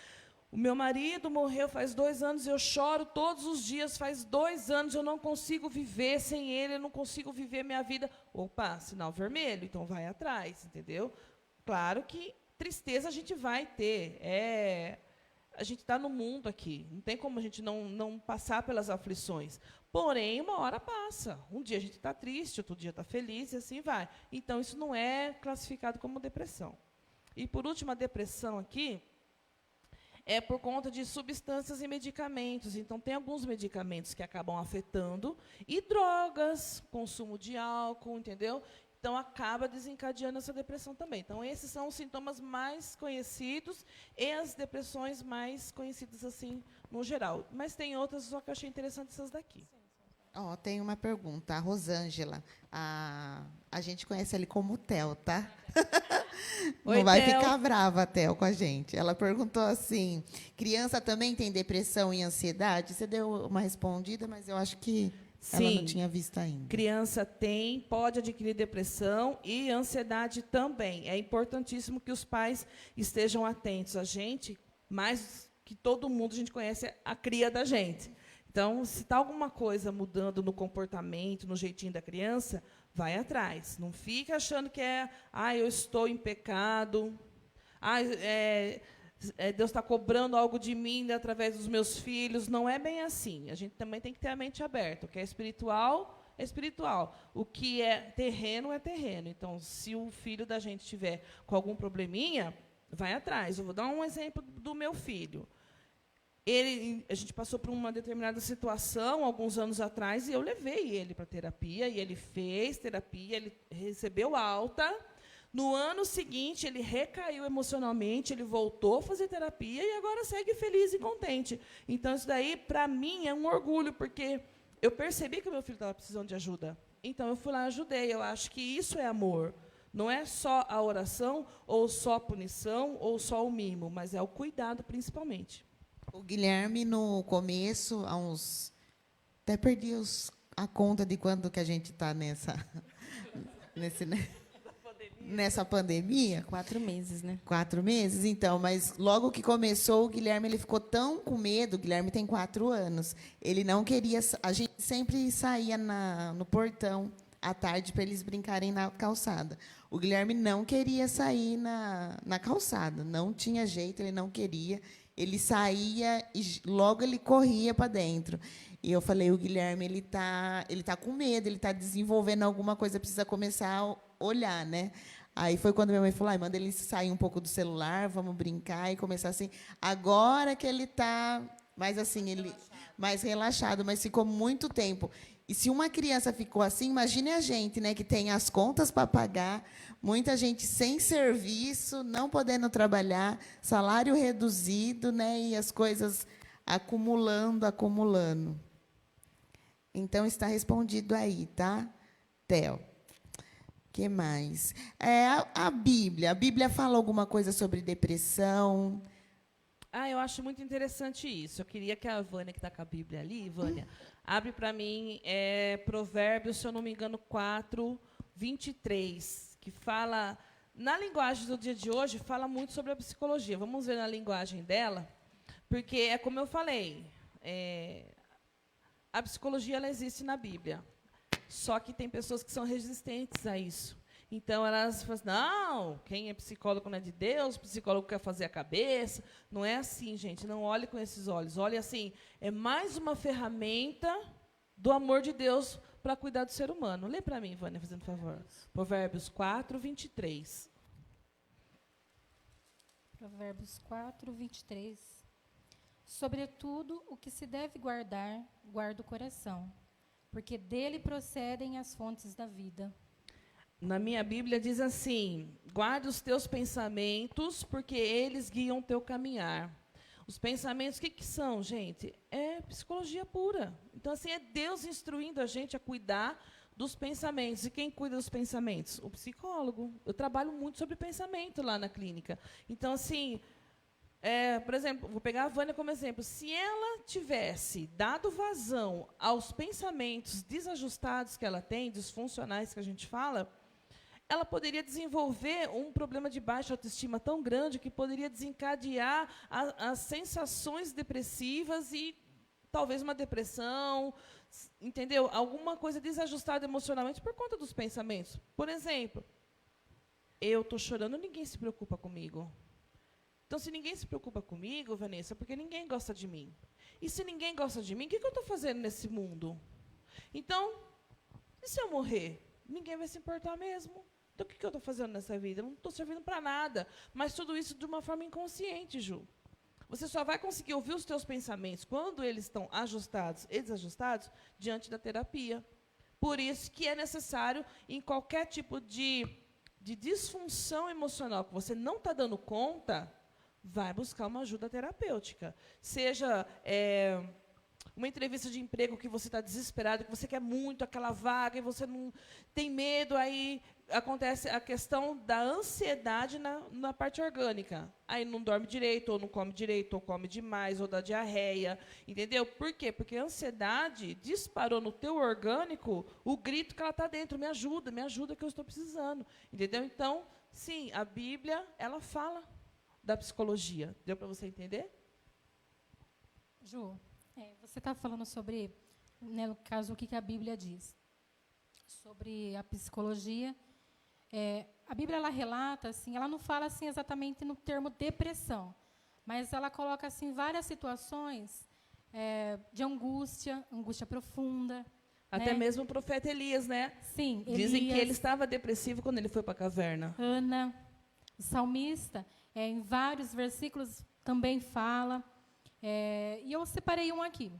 O meu marido morreu faz 2 anos, eu choro todos os dias, faz 2 anos, eu não consigo viver sem ele, eu não consigo viver minha vida. Opa, sinal vermelho, então vai atrás, entendeu? Claro que tristeza a gente vai ter. A gente está no mundo aqui, não tem como a gente não passar pelas aflições. Porém, uma hora passa. Um dia a gente está triste, outro dia está feliz, e assim vai. Então, isso não é classificado como depressão. E, por último, a depressão aqui é por conta de substâncias e medicamentos. Então, tem alguns medicamentos que acabam afetando, e drogas, consumo de álcool, entendeu? Então, acaba desencadeando essa depressão também. Então, esses são os sintomas mais conhecidos e as depressões mais conhecidas, assim, no geral. Mas tem outras, só que eu achei interessante essas daqui. Tem uma pergunta. A Rosângela, a gente conhece ele como Theo, tá? Oi, não vai Theo. ficar brava, Theo, com a gente. Ela perguntou assim, criança também tem depressão e ansiedade? Você deu uma respondida, mas eu acho que ela não tinha visto ainda. Criança pode adquirir depressão e ansiedade também. É importantíssimo que os pais estejam atentos. A gente, mais que todo mundo, a gente conhece a cria da gente. Então, se está alguma coisa mudando no comportamento, no jeitinho da criança, vai atrás. Não fica achando que eu estou em pecado, Deus está cobrando algo de mim através dos meus filhos. Não é bem assim. A gente também tem que ter a mente aberta. O que é espiritual, é espiritual. O que é terreno, é terreno. Então, se o filho da gente tiver com algum probleminha, vai atrás. Eu vou dar um exemplo do meu filho. A gente passou por uma determinada situação, alguns anos atrás, e eu levei ele para terapia, e ele fez terapia, ele recebeu alta. No ano seguinte, ele recaiu emocionalmente, ele voltou a fazer terapia, e agora segue feliz e contente. Então, isso daí, para mim, é um orgulho, porque eu percebi que o meu filho estava precisando de ajuda. Então, eu fui lá e ajudei. Eu acho que isso é amor. Não é só a oração, ou só a punição, ou só o mimo, mas é o cuidado, principalmente. O Guilherme, no começo, até perdi a conta de quando que a gente está nessa pandemia. 4 meses, né? 4 meses, então. Mas logo que começou, o Guilherme ele ficou tão com medo. O Guilherme tem 4 anos. Ele não queria... A gente sempre saía no portão à tarde para eles brincarem na calçada. O Guilherme não queria sair na calçada. Não tinha jeito, ele não queria. Ele saía e logo ele corria para dentro. E eu falei, o Guilherme ele tá com medo, ele está desenvolvendo alguma coisa, precisa começar a olhar, né? Aí foi quando minha mãe falou, manda ele sair um pouco do celular, vamos brincar, e começar assim. Agora que ele está mais assim, mais relaxado, mas ficou muito tempo. E se uma criança ficou assim, imagine a gente, né, que tem as contas para pagar, muita gente sem serviço, não podendo trabalhar, salário reduzido, né, e as coisas acumulando. Então, está respondido aí, tá, Theo? O que mais? A Bíblia fala alguma coisa sobre depressão? Eu acho muito interessante isso. Eu queria que a Vânia, que está com a Bíblia ali, Vânia, abre para mim Provérbios, se eu não me engano, 4, 23, que fala, na linguagem do dia de hoje, fala muito sobre a psicologia. Vamos ver na linguagem dela, porque é como eu falei, a psicologia ela existe na Bíblia, só que tem pessoas que são resistentes a isso. Então, elas falam assim, não, quem é psicólogo não é de Deus, psicólogo quer fazer a cabeça. Não é assim, gente, não olhe com esses olhos. Olhe assim, é mais uma ferramenta do amor de Deus para cuidar do ser humano. Lê para mim, Vânia, fazendo favor. Provérbios 4, 23. Provérbios 4, 23. Sobretudo, o que se deve guardar, guarda o coração, porque dele procedem as fontes da vida. Na minha Bíblia diz assim, guarda os teus pensamentos, porque eles guiam o teu caminhar. Os pensamentos, o que são, gente? É psicologia pura. Então, assim, é Deus instruindo a gente a cuidar dos pensamentos. E quem cuida dos pensamentos? O psicólogo. Eu trabalho muito sobre pensamento lá na clínica. Então, assim, por exemplo, vou pegar a Vânia como exemplo. Se ela tivesse dado vazão aos pensamentos desajustados que ela tem, disfuncionais que a gente fala, ela poderia desenvolver um problema de baixa autoestima tão grande que poderia desencadear as sensações depressivas e talvez uma depressão, entendeu? Alguma coisa desajustada emocionalmente por conta dos pensamentos. Por exemplo, eu estou chorando, ninguém se preocupa comigo. Então, se ninguém se preocupa comigo, Vanessa, é porque ninguém gosta de mim. E se ninguém gosta de mim, o que eu estou fazendo nesse mundo? Então, e se eu morrer? Ninguém vai se importar mesmo. Então, o que eu estou fazendo nessa vida? Eu não estou servindo para nada. Mas tudo isso de uma forma inconsciente, Ju. Você só vai conseguir ouvir os teus pensamentos quando eles estão ajustados e desajustados diante da terapia. Por isso que é necessário, em qualquer tipo de disfunção emocional que você não está dando conta, vai buscar uma ajuda terapêutica. Seja uma entrevista de emprego que você está desesperado, que você quer muito aquela vaga e você não tem medo, aí acontece a questão da ansiedade na parte orgânica. Aí não dorme direito, ou não come direito, ou come demais, ou dá diarreia, entendeu? Por quê? Porque a ansiedade disparou no teu orgânico o grito que ela está dentro, me ajuda que eu estou precisando, entendeu? Então, sim, a Bíblia, ela fala da psicologia. Deu para você entender? Ju, você está falando sobre, né, no caso, o que a Bíblia diz sobre a psicologia. A Bíblia, ela relata, assim, ela não fala assim exatamente no termo depressão, mas ela coloca assim várias situações de angústia profunda. Até né? mesmo o profeta Elias, né? Sim, Dizem Elias, que ele estava depressivo quando ele foi para a caverna. Ana, o salmista, em vários versículos também fala. E eu separei um aqui,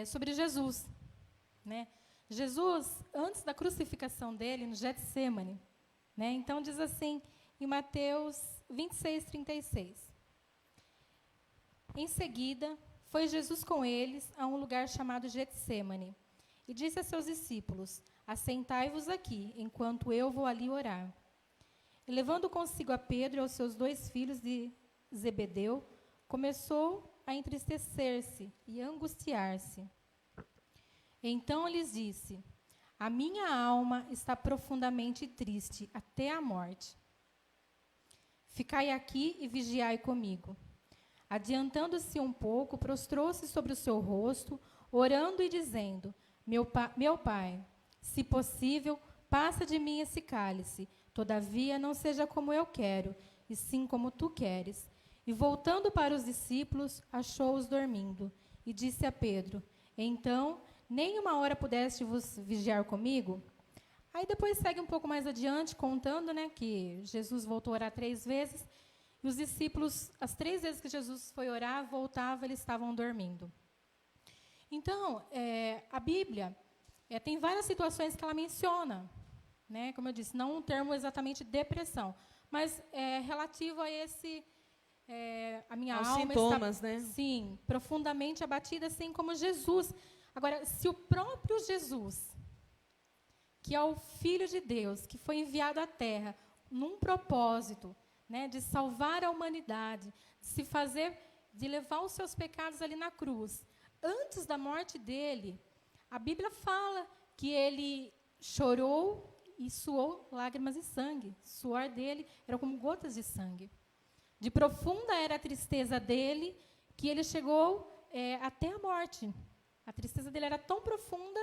sobre Jesus. Né? Jesus, antes da crucificação dele, no Getsêmani, né? Então diz assim, em Mateus 26, 36. Em seguida, foi Jesus com eles a um lugar chamado Getsêmani, e disse a seus discípulos, assentai-vos aqui, enquanto eu vou ali orar. E levando consigo a Pedro e aos seus 2 filhos de Zebedeu, começou a entristecer-se e angustiar-se. Então lhes disse, a minha alma está profundamente triste, até a morte. Ficai aqui e vigiai comigo. Adiantando-se um pouco, prostrou-se sobre o seu rosto, orando e dizendo, meu pai, se possível, passa de mim esse cálice, todavia não seja como eu quero, e sim como tu queres. E voltando para os discípulos, achou-os dormindo, e disse a Pedro, então, nem uma hora pudeste vos vigiar comigo? Aí depois segue um pouco mais adiante, contando, né, que Jesus voltou a orar 3 vezes, e os discípulos, as 3 vezes que Jesus foi orar, voltava, eles estavam dormindo. Então, a Bíblia tem várias situações que ela menciona, né, como eu disse, não um termo exatamente depressão, mas relativo a esse... a minha Aos alma sintomas, está, né? sim, profundamente abatida, assim como Jesus. Agora, se o próprio Jesus, que é o Filho de Deus, que foi enviado à Terra num propósito, né, de salvar a humanidade, de levar os seus pecados ali na cruz, antes da morte dele, a Bíblia fala que ele chorou e suou lágrimas de sangue. O suor dele era como gotas de sangue. De profunda era a tristeza dele, que ele chegou até a morte. A tristeza dele era tão profunda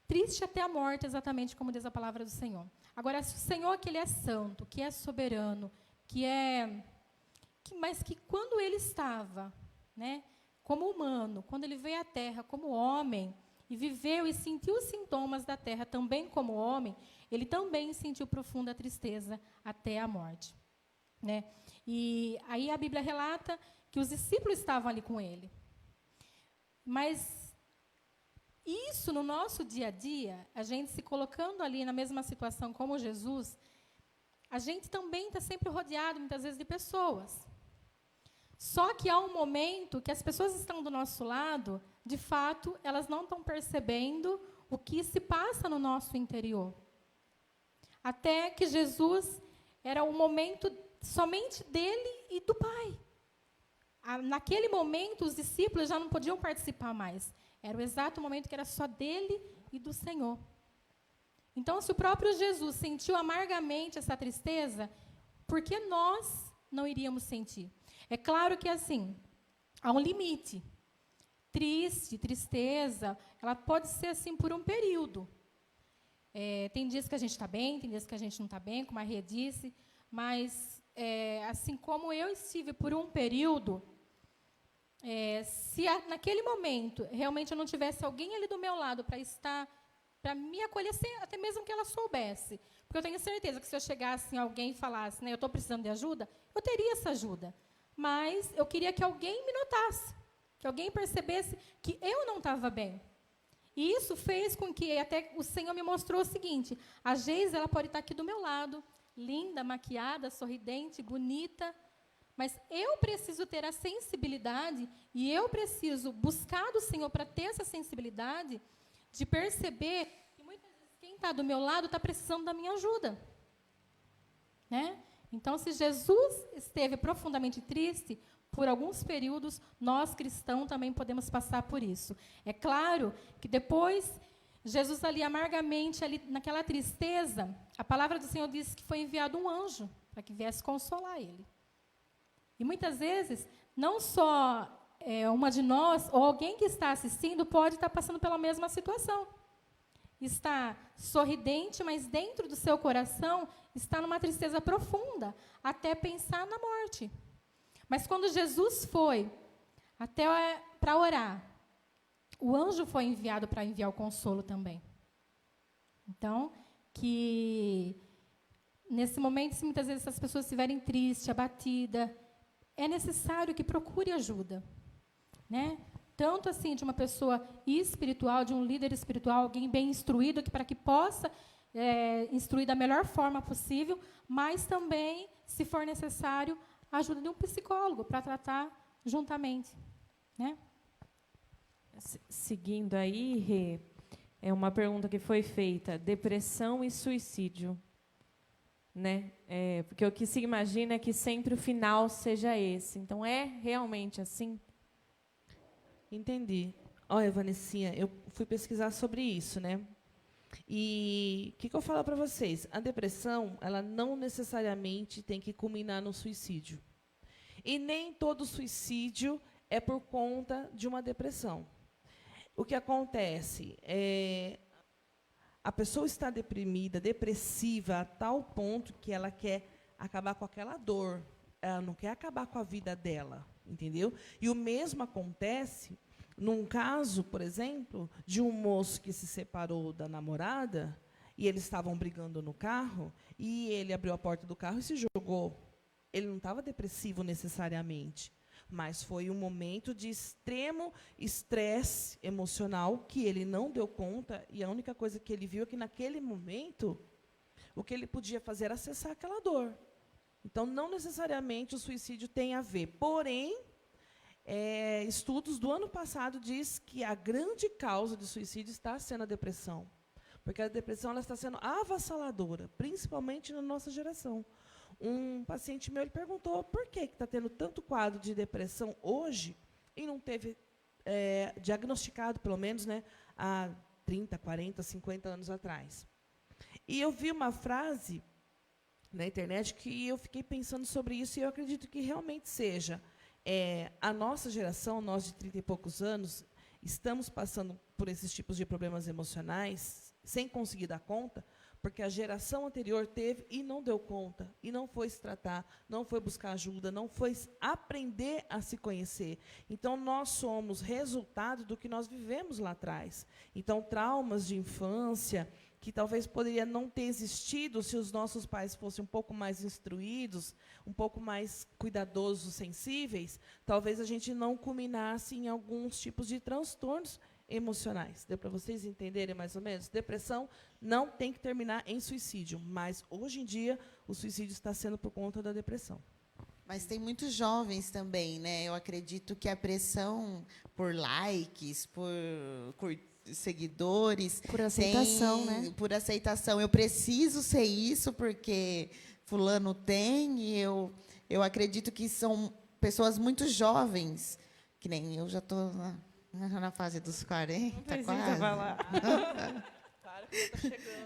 triste até a morte, exatamente como diz a palavra do Senhor. Agora, se o Senhor, que Ele é santo, que é soberano, mas que quando Ele estava, né, como humano, quando Ele veio à Terra como homem, e viveu e sentiu os sintomas da Terra também como homem, Ele também sentiu profunda tristeza até a morte. Né? E aí a Bíblia relata que os discípulos estavam ali com Ele. Mas isso, no nosso dia a dia, a gente se colocando ali na mesma situação como Jesus, a gente também está sempre rodeado, muitas vezes, de pessoas. Só que há um momento que as pessoas estão do nosso lado, de fato, elas não estão percebendo o que se passa no nosso interior. Até que Jesus era o momento somente dele e do Pai. Naquele momento, os discípulos já não podiam participar mais. Era o exato momento que era só dele e do Senhor. Então, se o próprio Jesus sentiu amargamente essa tristeza, por que nós não iríamos sentir? É claro que, assim, há um limite. Tristeza, ela pode ser assim por um período. Tem dias que a gente está bem, tem dias que a gente não está bem, como a Rê disse, mas, assim como eu estive por um período, se naquele momento realmente eu não tivesse alguém ali do meu lado para me acolher, até mesmo que ela soubesse, porque eu tenho certeza que se eu chegasse alguém e falasse, né, eu estou precisando de ajuda, eu teria essa ajuda. Mas eu queria que alguém me notasse, que alguém percebesse que eu não estava bem. E isso fez com que até o Senhor me mostrou o seguinte: a Geise, ela pode estar aqui do meu lado, linda, maquiada, sorridente, bonita, mas eu preciso ter a sensibilidade e eu preciso buscar do Senhor para ter essa sensibilidade de perceber que muitas vezes quem está do meu lado está precisando da minha ajuda. Né? Então, se Jesus esteve profundamente triste, por alguns períodos, nós cristãos também podemos passar por isso. É claro que depois, Jesus ali amargamente, ali naquela tristeza, a palavra do Senhor diz que foi enviado um anjo para que viesse consolar ele. E muitas vezes, não só uma de nós, ou alguém que está assistindo, pode estar passando pela mesma situação. Está sorridente, mas dentro do seu coração está numa tristeza profunda, até pensar na morte. Mas quando Jesus foi até para orar, o anjo foi enviado para enviar o consolo também. Então, que nesse momento, se muitas vezes as pessoas estiverem tristes, abatidas, é necessário que procure ajuda, né? Tanto assim de uma pessoa espiritual, de um líder espiritual, alguém bem instruído, para que possa instruir da melhor forma possível, mas também, se for necessário, a ajuda de um psicólogo para tratar juntamente. Né? Seguindo aí, Rê, é uma pergunta que foi feita: depressão e suicídio. Né? Porque o que se imagina é que sempre o final seja esse. Então, é realmente assim? Entendi. Olha, Vanessinha, eu fui pesquisar sobre isso, né? E o que eu falo para vocês? A depressão, ela não necessariamente tem que culminar no suicídio. E nem todo suicídio é por conta de uma depressão. O que acontece é a pessoa está deprimida, depressiva, a tal ponto que ela quer acabar com aquela dor. Ela não quer acabar com a vida dela, entendeu? E o mesmo acontece num caso, por exemplo, de um moço que se separou da namorada e eles estavam brigando no carro e ele abriu a porta do carro e se jogou. Ele não estava depressivo necessariamente, mas foi um momento de extremo estresse emocional que ele não deu conta, e a única coisa que ele viu é que, naquele momento, o que ele podia fazer era acessar aquela dor. Então, não necessariamente o suicídio tem a ver. Porém, estudos do ano passado diz que a grande causa de suicídio está sendo a depressão. Porque a depressão ela está sendo avassaladora, principalmente na nossa geração. Um paciente meu ele perguntou por que está tendo tanto quadro de depressão hoje e não teve diagnosticado, pelo menos, né, há 30, 40, 50 anos atrás. E eu vi uma frase na internet que eu fiquei pensando sobre isso, e eu acredito que realmente seja. A nossa geração, nós de 30 e poucos anos, estamos passando por esses tipos de problemas emocionais sem conseguir dar conta, porque a geração anterior teve e não deu conta, e não foi se tratar, não foi buscar ajuda, não foi aprender a se conhecer. Então, nós somos resultado do que nós vivemos lá atrás. Então, traumas de infância, que talvez poderia não ter existido se os nossos pais fossem um pouco mais instruídos, um pouco mais cuidadosos, sensíveis, talvez a gente não culminasse em alguns tipos de transtornos emocionais. Deu para vocês entenderem mais ou menos? Depressão não tem que terminar em suicídio, mas hoje em dia o suicídio está sendo por conta da depressão. Mas tem muitos jovens também, né? Eu acredito que a pressão por likes, por seguidores, Por aceitação, né? Por aceitação. Eu preciso ser isso porque fulano tem, e eu acredito que são pessoas muito jovens, que nem eu já estou na fase dos 40, quase. Vai lá.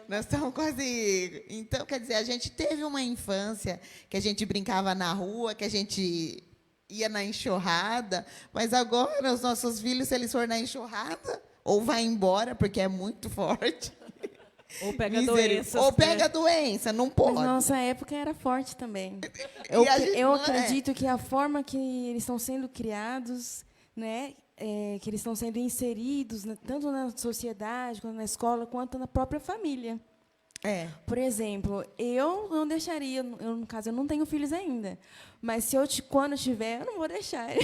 Nós estamos quase... Então, quer dizer, a gente teve uma infância que a gente brincava na rua, que a gente ia na enxurrada, mas agora os nossos filhos, se eles forem na enxurrada, ou vai embora, porque é muito forte. Ou pega doença. Ou pega doença, não pode. Mas na nossa época era forte também. E a gente Eu não é. acredito que a forma que eles estão sendo criados, né, que eles estão sendo inseridos, né, tanto na sociedade, quanto na escola, quanto na própria família. É. Por exemplo, eu não deixaria, no caso, eu não tenho filhos ainda, mas se quando eu tiver, eu não vou deixar ele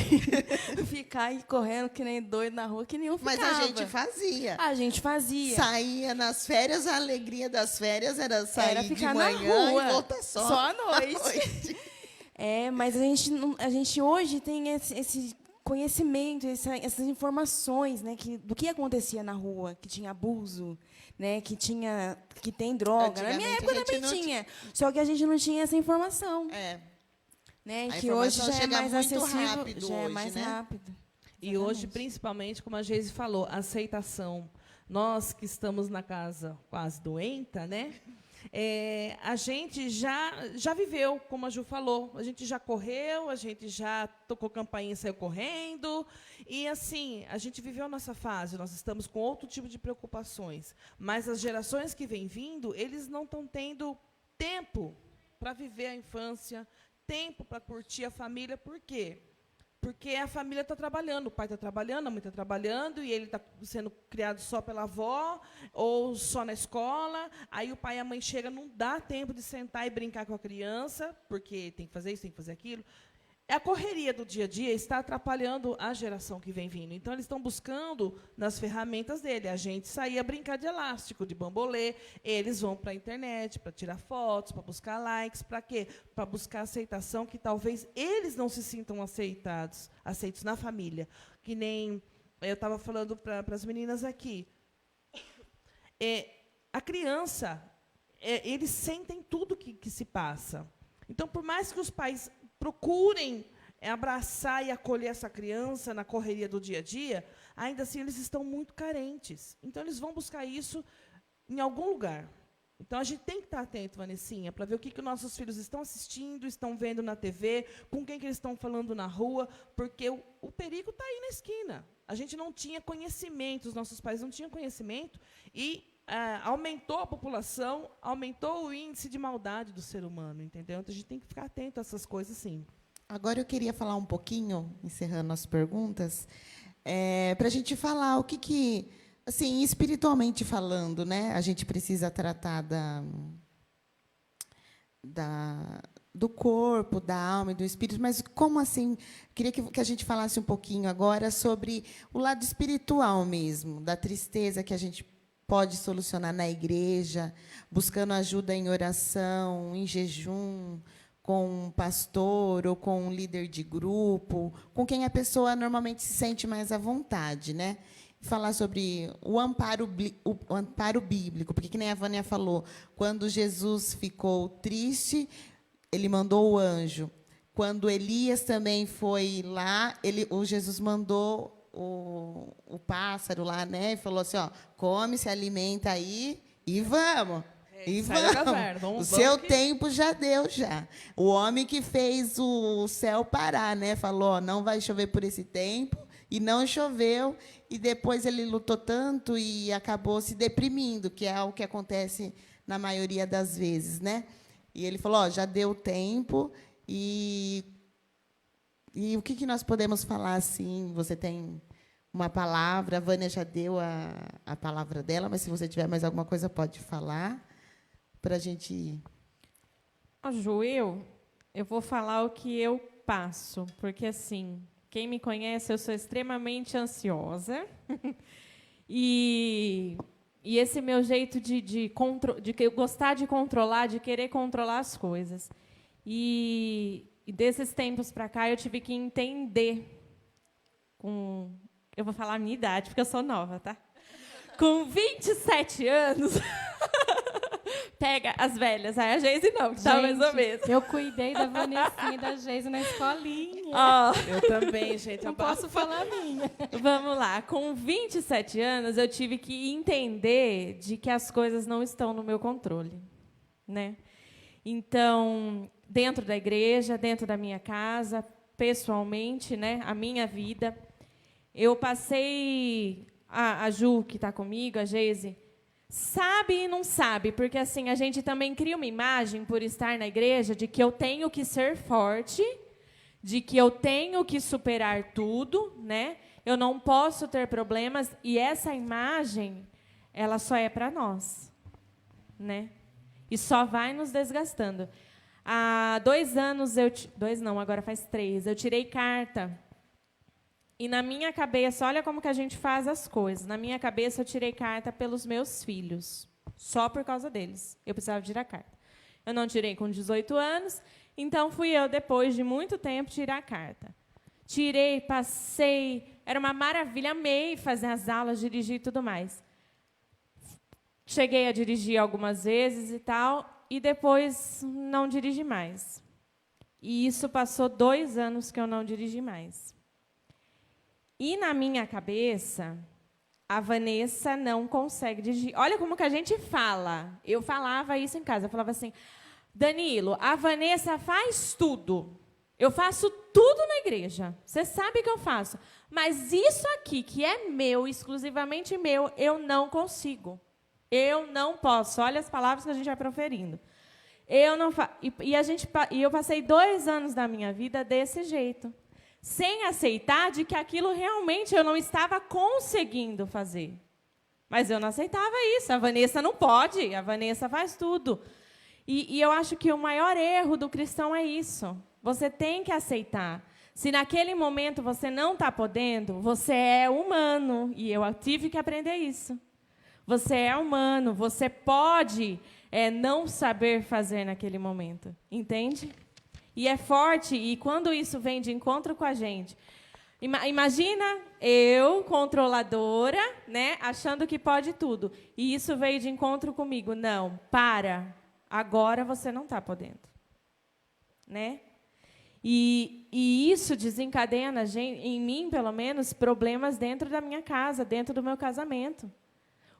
ficar aí correndo que nem doido na rua, que nem eu ficava. Mas a gente fazia. A gente fazia. Saía nas férias, a alegria das férias era sair Era de ficar manhã na rua, e voltar só à noite. Mas a gente hoje tem esse conhecimento, essas informações, né, do que acontecia na rua, que tinha abuso, né, que tem droga. Na minha época também tinha, só que a gente não tinha essa informação. É. Né, A que hoje informação já é chega mais muito acessível, rápido já é hoje, mais né? rápido. E hoje, principalmente, como a Geise falou, aceitação. Nós que estamos na casa quase doenta, né? A gente já viveu, como a Ju falou, a gente já correu, a gente já tocou campainha e saiu correndo. E, assim, a gente viveu a nossa fase, nós estamos com outro tipo de preocupações. Mas as gerações que vêm vindo, eles não estão tendo tempo para viver a infância, tempo para curtir a família. Por quê? Porque a família está trabalhando, o pai está trabalhando, a mãe está trabalhando, e ele está sendo criado só pela avó, ou só na escola. Aí o pai e a mãe chegam, não dá tempo de sentar e brincar com a criança, porque tem que fazer isso, tem que fazer aquilo. A correria do dia a dia está atrapalhando a geração que vem vindo. Então, eles estão buscando nas ferramentas dele. A gente saía brincar de elástico, de bambolê. Eles vão para a internet para tirar fotos, para buscar likes. Para quê? Para buscar aceitação, que talvez eles não se sintam aceitos na família. Que nem eu estava falando para as meninas aqui. A criança, eles sentem tudo que se passa. Então, por mais que os pais procurem abraçar e acolher essa criança na correria do dia a dia, ainda assim eles estão muito carentes. Então, eles vão buscar isso em algum lugar. Então, a gente tem que estar atento, Vanessinha, para ver o que os nossos filhos estão assistindo, estão vendo na TV, com quem que eles estão falando na rua, porque o perigo está aí na esquina. A gente não tinha conhecimento, os nossos pais não tinham conhecimento, e aumentou a população, aumentou o índice de maldade do ser humano, entendeu? Então, a gente tem que ficar atento a essas coisas, sim. Agora eu queria falar um pouquinho, encerrando as perguntas, para a gente falar o que, assim, espiritualmente falando, né, a gente precisa tratar do corpo, da alma e do espírito, mas como assim? Queria que a gente falasse um pouquinho agora sobre o lado espiritual mesmo, da tristeza que a gente pode solucionar na igreja, buscando ajuda em oração, em jejum, com um pastor ou com um líder de grupo, com quem a pessoa normalmente se sente mais à vontade, né? Falar sobre o amparo bíblico, porque, que nem a Vânia falou, quando Jesus ficou triste, ele mandou o anjo. Quando Elias também foi lá, o Jesus mandou o pássaro lá, né? E falou assim, ó, come, se alimenta aí e vamos. E vamos. O seu tempo já deu já. O homem que fez o céu parar, né? Falou, ó, não vai chover por esse tempo e não choveu, e depois ele lutou tanto e acabou se deprimindo, que é o que acontece na maioria das vezes, né? E ele falou, ó, já deu tempo, e o que nós podemos falar assim? Você tem uma palavra, a Vânia já deu a palavra dela, mas se você tiver mais alguma coisa, pode falar, para a gente... Ju, eu vou falar o que eu passo, porque, assim, quem me conhece, eu sou extremamente ansiosa, e esse meu jeito de gostar de controlar, de querer controlar as coisas. E desses tempos para cá, eu tive que entender, eu vou falar a minha idade, porque eu sou nova, tá? Com 27 anos... Pega as velhas. Aí a Geise não, que tá mais ou menos. Eu cuidei da Vanessinha e da Geise na escolinha. Eu também, gente. Não posso falar a minha. Vamos lá. Com 27 anos, eu tive que entender de que as coisas não estão no meu controle, né? Então, dentro da igreja, dentro da minha casa, pessoalmente, né, a minha vida, eu passei... A Ju, que está comigo, a Geise... Sabe e não sabe, porque assim a gente também cria uma imagem por estar na igreja de que eu tenho que ser forte, de que eu tenho que superar tudo, né? Eu não posso ter problemas, e essa imagem ela só é para nós, né? E só vai nos desgastando. Há 2 anos agora faz 3, eu tirei carta. E na minha cabeça, olha como que a gente faz as coisas. Na minha cabeça, eu tirei carta pelos meus filhos. Só por causa deles. Eu precisava tirar carta. Eu não tirei com 18 anos, então fui eu, depois de muito tempo, tirar a carta. Tirei, passei, era uma maravilha, amei fazer as aulas, dirigir e tudo mais. Cheguei a dirigir algumas vezes e tal, e depois não dirigi mais. E isso passou 2 anos que eu não dirigi mais. E, na minha cabeça, a Vanessa não consegue dirigir. Olha como que a gente fala. Eu falava isso em casa. Eu falava assim, Danilo, a Vanessa faz tudo. Eu faço tudo na igreja. Você sabe que eu faço. Mas isso aqui, que é meu, exclusivamente meu, eu não consigo. Eu não posso. Olha as palavras que a gente vai proferindo. Eu não e eu passei 2 anos da minha vida desse jeito, sem aceitar de que aquilo realmente eu não estava conseguindo fazer. Mas eu não aceitava isso. A Vanessa não pode, a Vanessa faz tudo. E eu acho que o maior erro do cristão é isso. Você tem que aceitar. Se naquele momento você não está podendo, você é humano. E eu tive que aprender isso. Você é humano, você pode não saber fazer naquele momento. Entende? E é forte, e quando isso vem de encontro com a gente... Imagina eu, controladora, né, achando que pode tudo. E isso veio de encontro comigo. Não, para. Agora você não está podendo. Né? E isso desencadeia em mim, pelo menos, problemas dentro da minha casa, dentro do meu casamento.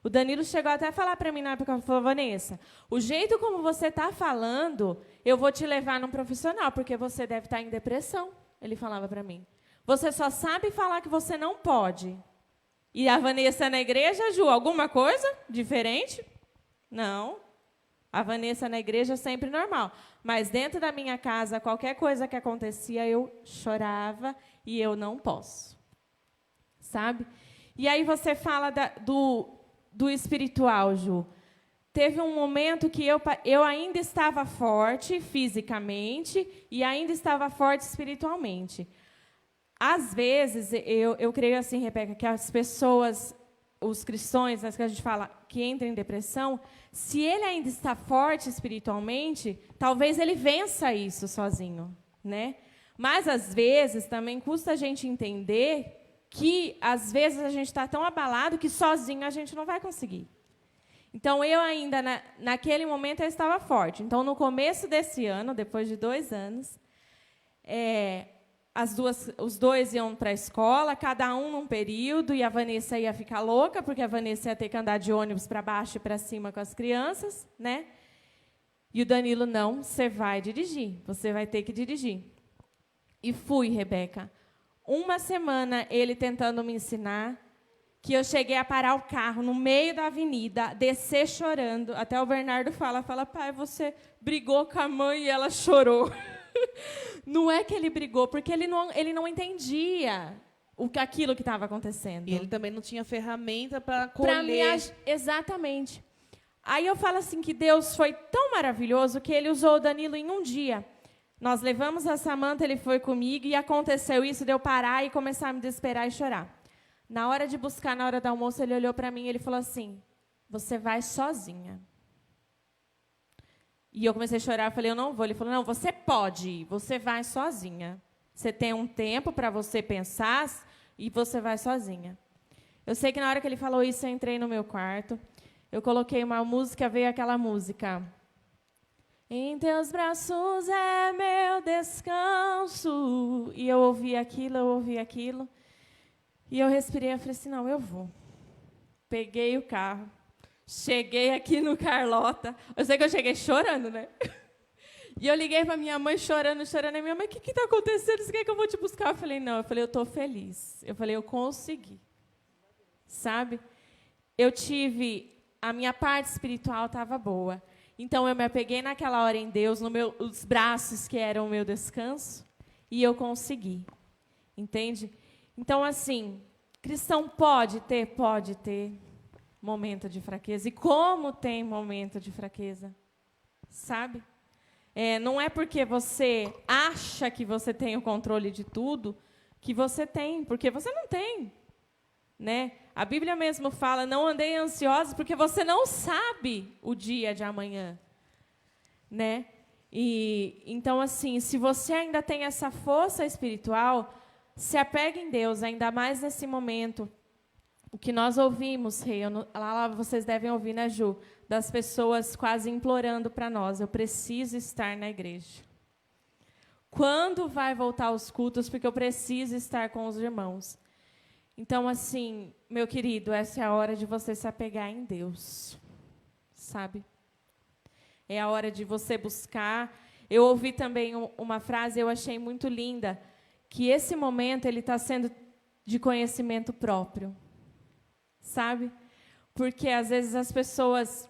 O Danilo chegou até a falar para mim na época, falou, Vanessa, o jeito como você está falando, eu vou te levar num profissional, porque você deve estar em depressão. Ele falava para mim. Você só sabe falar que você não pode. E a Vanessa na igreja, Ju, alguma coisa diferente? Não. A Vanessa na igreja sempre normal. Mas dentro da minha casa, qualquer coisa que acontecia, eu chorava e eu não posso. Sabe? E aí você fala do espiritual, Ju. Teve um momento que eu ainda estava forte fisicamente e ainda estava forte espiritualmente. Às vezes, eu creio assim, Rebeca, que as pessoas, os cristãos, que a gente fala, que entram em depressão, se ele ainda está forte espiritualmente, talvez ele vença isso sozinho, né? Mas, às vezes, também custa a gente entender que, às vezes, a gente está tão abalado que sozinho a gente não vai conseguir. Então, eu ainda, naquele momento, eu estava forte. Então, no começo desse ano, depois de 2 anos, os dois iam para a escola, cada um num período, e a Vanessa ia ficar louca, porque a Vanessa ia ter que andar de ônibus para baixo e para cima com as crianças, né? E o Danilo, não, você vai dirigir, você vai ter que dirigir. E fui, Rebeca. uma semana ele tentando me ensinar, que eu cheguei a parar o carro no meio da avenida, descer chorando. Até o Bernardo fala, pai, você brigou com a mãe e ela chorou. Não é que ele brigou, porque ele não entendia aquilo que estava acontecendo. E ele também não tinha ferramenta para colher. Exatamente. Aí eu falo assim que Deus foi tão maravilhoso que ele usou o Danilo em um dia. Nós levamos a Samanta, ele foi comigo, e aconteceu isso de eu parar e começar a me desesperar e chorar. Na hora de buscar, na hora do almoço, ele olhou para mim e ele falou assim, você vai sozinha. E eu comecei a chorar, eu falei, eu não vou. Ele falou, não, você pode ir, você vai sozinha. Você tem um tempo para você pensar e você vai sozinha. Eu sei que na hora que ele falou isso, eu entrei no meu quarto, eu coloquei uma música, veio aquela música. Em teus braços é meu descanso. E eu ouvi aquilo. E eu respirei e falei assim, não, eu vou. Peguei o carro, cheguei aqui no Carlota. Eu sei que eu cheguei chorando, né? E eu liguei para minha mãe chorando. E minha mãe, o que está acontecendo? Você quer que eu vou te buscar? Eu falei, não. Eu estou feliz. Eu falei, eu consegui. Sabe? Eu tive... A minha parte espiritual estava boa. Então, eu me apeguei naquela hora em Deus, os braços que eram o meu descanso, e eu consegui. Entende? Então, assim, cristão pode ter momento de fraqueza. E como tem momento de fraqueza? Sabe? Não é porque você acha que você tem o controle de tudo que você tem, porque você não tem. Né? A Bíblia mesmo fala, não andei ansiosos, porque você não sabe o dia de amanhã. Né? E, então, assim, se você ainda tem essa força espiritual, se apegue em Deus, ainda mais nesse momento. O que nós ouvimos, Rei, lá vocês devem ouvir, né, Ju? Das pessoas quase implorando para nós, eu preciso estar na igreja. Quando vai voltar os cultos? Porque eu preciso estar com os irmãos. Então, assim, meu querido, essa é a hora de você se apegar em Deus, sabe? É a hora de você buscar. Eu ouvi também uma frase, eu achei muito linda, que esse momento ele está sendo de conhecimento próprio, sabe? Porque, às vezes, as pessoas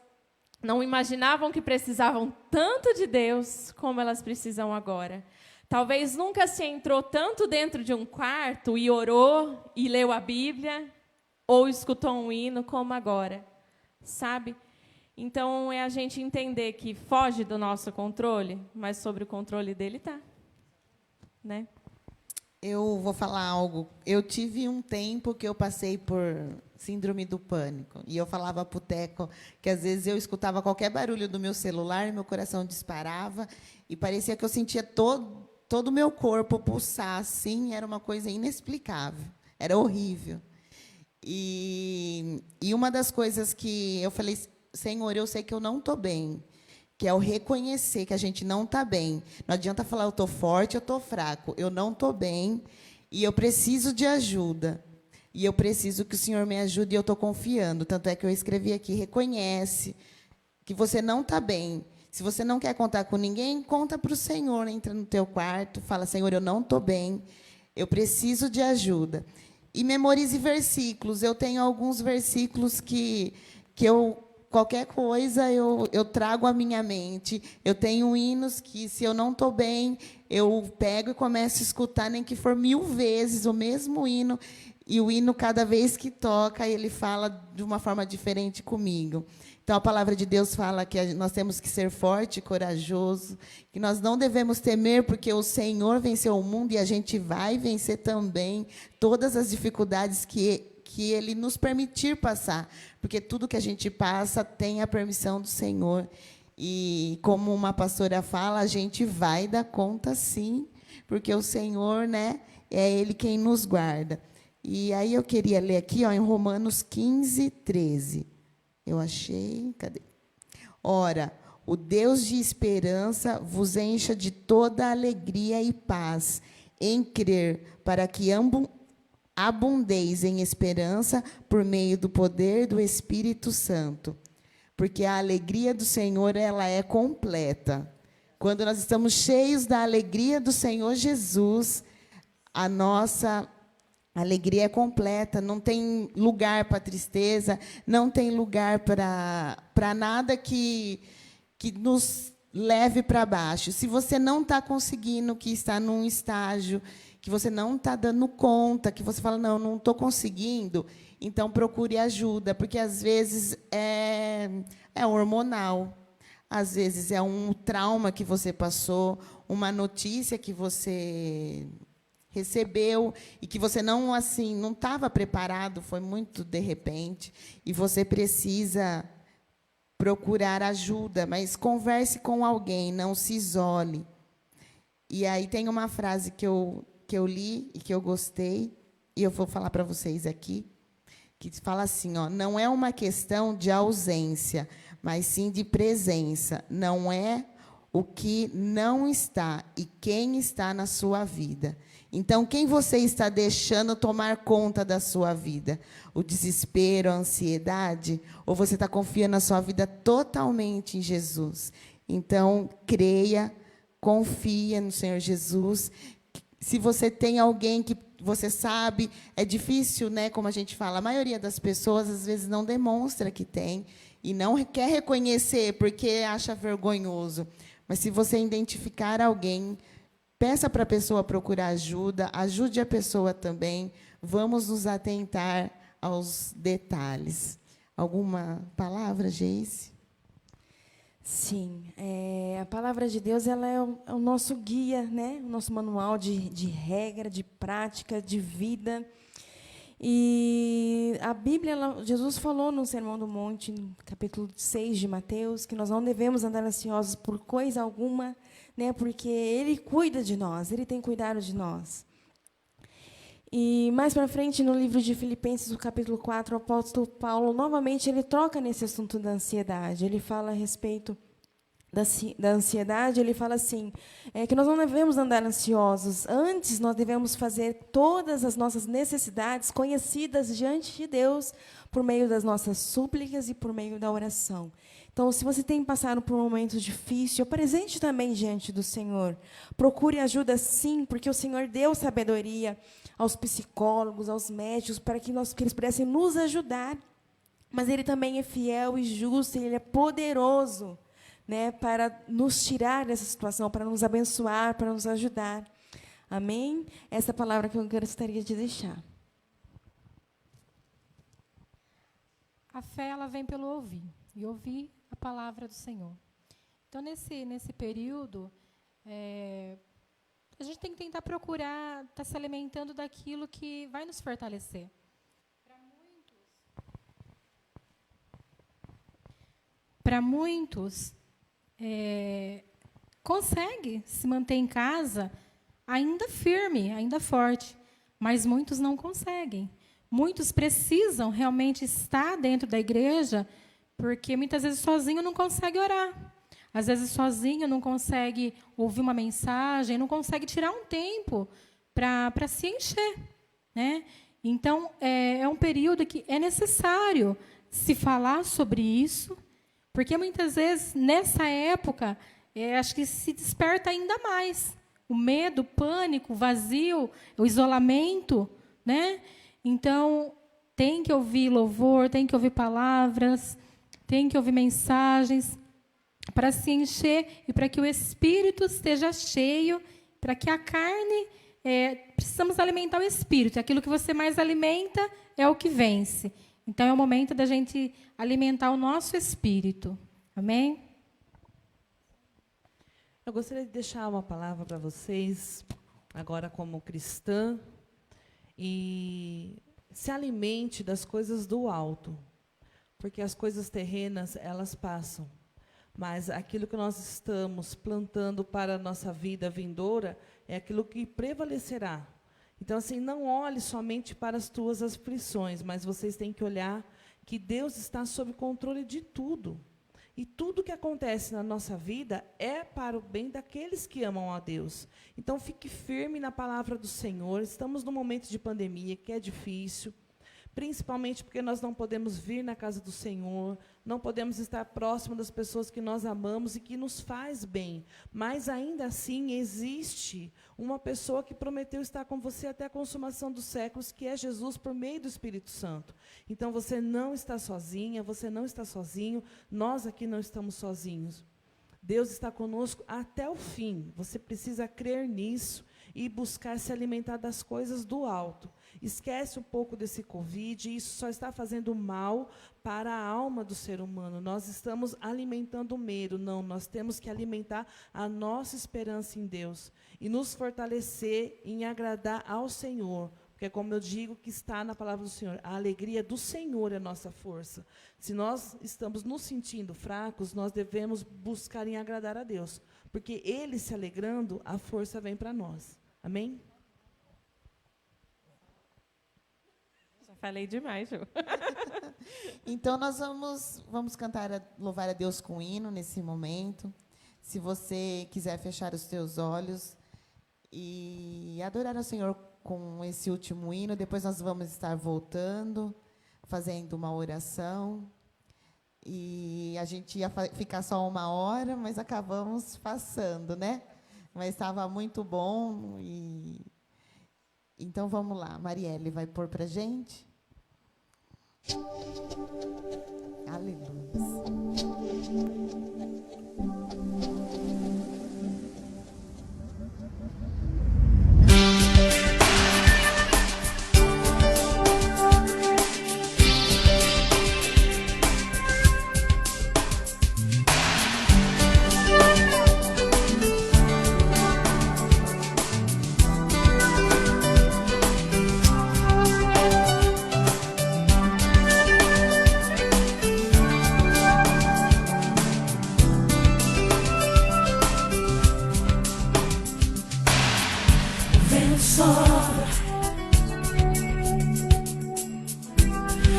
não imaginavam que precisavam tanto de Deus como elas precisam agora. Talvez nunca se entrou tanto dentro de um quarto e orou e leu a Bíblia ou escutou um hino como agora, sabe? Então, é a gente entender que foge do nosso controle, mas sobre o controle dele está, né? Eu vou falar algo. Eu tive um tempo que eu passei por síndrome do pânico. E eu falava para o Teco que, às vezes, eu escutava qualquer barulho do meu celular, meu coração disparava, e parecia que eu sentia todo o meu corpo pulsar, assim, era uma coisa inexplicável. Era horrível. E uma das coisas que eu falei, Senhor, eu sei que eu não estou bem, que é o reconhecer que a gente não está bem. Não adianta falar, eu estou forte, eu estou fraco. Eu não estou bem e eu preciso de ajuda. E eu preciso que o Senhor me ajude e eu estou confiando. Tanto é que eu escrevi aqui, reconhece que você não está bem. Se você não quer contar com ninguém, conta para o Senhor. Entra no teu quarto, fala, Senhor, eu não estou bem, eu preciso de ajuda. E memorize versículos. Eu tenho alguns versículos que eu... Qualquer coisa eu trago à minha mente. Eu tenho hinos que, se eu não estou bem, eu pego e começo a escutar, nem que for 1000 vezes o mesmo hino. E o hino, cada vez que toca, ele fala de uma forma diferente comigo. Então, a palavra de Deus fala que nós temos que ser forte e corajoso, que nós não devemos temer, porque o Senhor venceu o mundo e a gente vai vencer também todas as dificuldades que Ele nos permitir passar, porque tudo que a gente passa tem a permissão do Senhor. E, como uma pastora fala, a gente vai dar conta, sim, porque o Senhor, né, é Ele quem nos guarda. E aí eu queria ler aqui, ó, em Romanos 15, 13. Eu achei, cadê? Ora, o Deus de esperança vos encha de toda alegria e paz em crer, para que abundeis em esperança por meio do poder do Espírito Santo. Porque a alegria do Senhor, ela é completa. Quando nós estamos cheios da alegria do Senhor Jesus, a nossa alegria é completa, não tem lugar para tristeza, não tem lugar para nada que nos leve para baixo. Se você não está conseguindo, que está num estágio, que você não está dando conta, que você fala, não estou conseguindo, então procure ajuda, porque, às vezes, é hormonal, às vezes é um trauma que você passou, uma notícia que você recebeu e que você não estava preparado, foi muito de repente, e você precisa procurar ajuda, mas converse com alguém, não se isole. E aí tem uma frase que eu li e que eu gostei, e eu vou falar para vocês aqui, que fala assim, não é uma questão de ausência, mas sim de presença. Não é o que não está e quem está na sua vida. Então, quem você está deixando tomar conta da sua vida? O desespero, a ansiedade? Ou você está confiando a sua vida totalmente em Jesus? Então, creia, confia no Senhor Jesus. Se você tem alguém que você sabe, é difícil, né, como a gente fala, a maioria das pessoas, às vezes, não demonstra que tem e não quer reconhecer porque acha vergonhoso. Mas, se você identificar alguém, peça para a pessoa procurar ajuda, ajude a pessoa também. Vamos nos atentar aos detalhes. Alguma palavra, Geice? Sim, a palavra de Deus ela é o nosso guia, né? O nosso manual de regra, de prática, de vida. E a Bíblia, Jesus falou no Sermão do Monte, no capítulo 6 de Mateus, que nós não devemos andar ansiosos por coisa alguma, né? Porque Ele cuida de nós, Ele tem cuidado de nós. E mais para frente, no livro de Filipenses, no capítulo 4, o apóstolo Paulo, novamente, ele toca nesse assunto da ansiedade. Ele fala a respeito da ansiedade, ele fala assim, que nós não devemos andar ansiosos. Antes, nós devemos fazer todas as nossas necessidades conhecidas diante de Deus por meio das nossas súplicas e por meio da oração. Então, se você tem passado por um momento difícil, apresente também diante do Senhor. Procure ajuda, sim, porque o Senhor deu sabedoria aos psicólogos, aos médicos, para que eles pudessem nos ajudar. Mas Ele também é fiel e justo, e Ele é poderoso, né, para nos tirar dessa situação, para nos abençoar, para nos ajudar. Amém? Essa palavra que eu gostaria de deixar. A fé, ela vem pelo ouvir, e ouvir a palavra do Senhor. Então, nesse período, a gente tem que tentar procurar estar se alimentando daquilo que vai nos fortalecer. Para muitos, consegue se manter em casa ainda firme, ainda forte, mas muitos não conseguem. Muitos precisam realmente estar dentro da igreja, porque muitas vezes sozinho não consegue orar. Às vezes sozinho não consegue ouvir uma mensagem, não consegue tirar um tempo para se encher, né? Então, é um período que é necessário se falar sobre isso, porque muitas vezes, nessa época, acho que se desperta ainda mais o medo, o pânico, o vazio, o isolamento, né? Então, tem que ouvir louvor, tem que ouvir palavras, tem que ouvir mensagens, para se encher e para que o espírito esteja cheio, para que a carne, precisamos alimentar o espírito. Aquilo que você mais alimenta é o que vence. Então, é o momento da gente alimentar o nosso espírito. Amém? Eu gostaria de deixar uma palavra para vocês, agora como cristã, e se alimente das coisas do alto, porque as coisas terrenas, elas passam, mas aquilo que nós estamos plantando para a nossa vida vindoura é aquilo que prevalecerá. Então, assim, não olhe somente para as tuas aflições, mas vocês têm que olhar que Deus está sob controle de tudo. E tudo que acontece na nossa vida é para o bem daqueles que amam a Deus. Então, fique firme na palavra do Senhor. Estamos num momento de pandemia que é difícil. principalmente porque nós não podemos vir na casa do Senhor, não podemos estar próximo das pessoas que nós amamos e que nos faz bem. Mas, ainda assim, existe uma pessoa que prometeu estar com você até a consumação dos séculos, que é Jesus, por meio do Espírito Santo. Então, você não está sozinha, você não está sozinho, nós aqui não estamos sozinhos. Deus está conosco até o fim. Você precisa crer nisso e buscar se alimentar das coisas do alto. Esquece um pouco desse Covid, isso só está fazendo mal para a alma do ser humano. Nós estamos alimentando o medo. Não, nós temos que alimentar a nossa esperança em Deus e nos fortalecer em agradar ao Senhor. Porque, como eu digo, que está na palavra do Senhor, a alegria do Senhor é a nossa força. Se nós estamos nos sentindo fracos, nós devemos buscar em agradar a Deus. Porque Ele se alegrando, a força vem para nós. Amém? Já falei demais, Ju. Então, nós vamos cantar, louvar a Deus com hino nesse momento. Se você quiser fechar os seus olhos e adorar ao Senhor com esse último hino, depois nós vamos estar voltando, fazendo uma oração. E a gente ia ficar só 1 hora, mas acabamos passando, né? Mas estava muito bom. Então, vamos lá. Marielle vai pôr para a gente. Aleluia.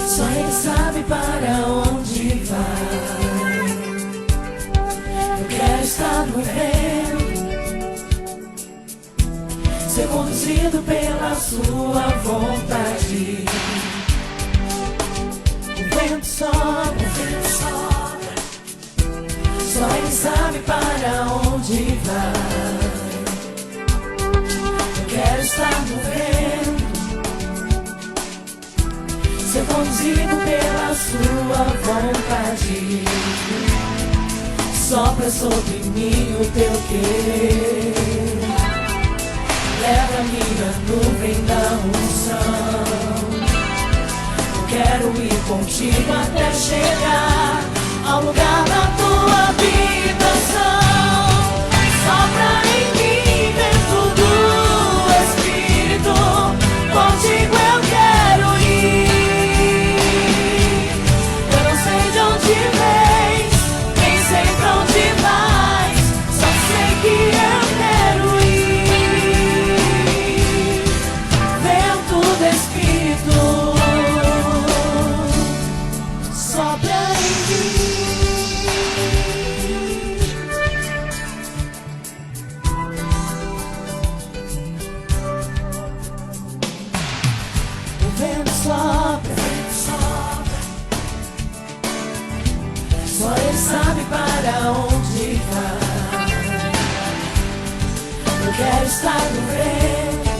Só Ele sabe para onde vai. Eu quero estar no vento, ser conduzido pela sua vontade. O vento sopra, só Ele sabe para onde vai. Eu quero estar no vento, ser conduzido pela sua vontade. Sopra sobre mim o teu querer, leva-me na nuvem da unção. Eu quero ir contigo até chegar ao lugar da tua habitação. Sopra em mim dentro do Espírito, contigo eu quero ir. De vez, nem sei pra onde vais, só sei que eu quero ir. Vento do Espírito, sopra em mim. O vento sopra, só Ele sabe para onde vai. Eu quero estar no vento,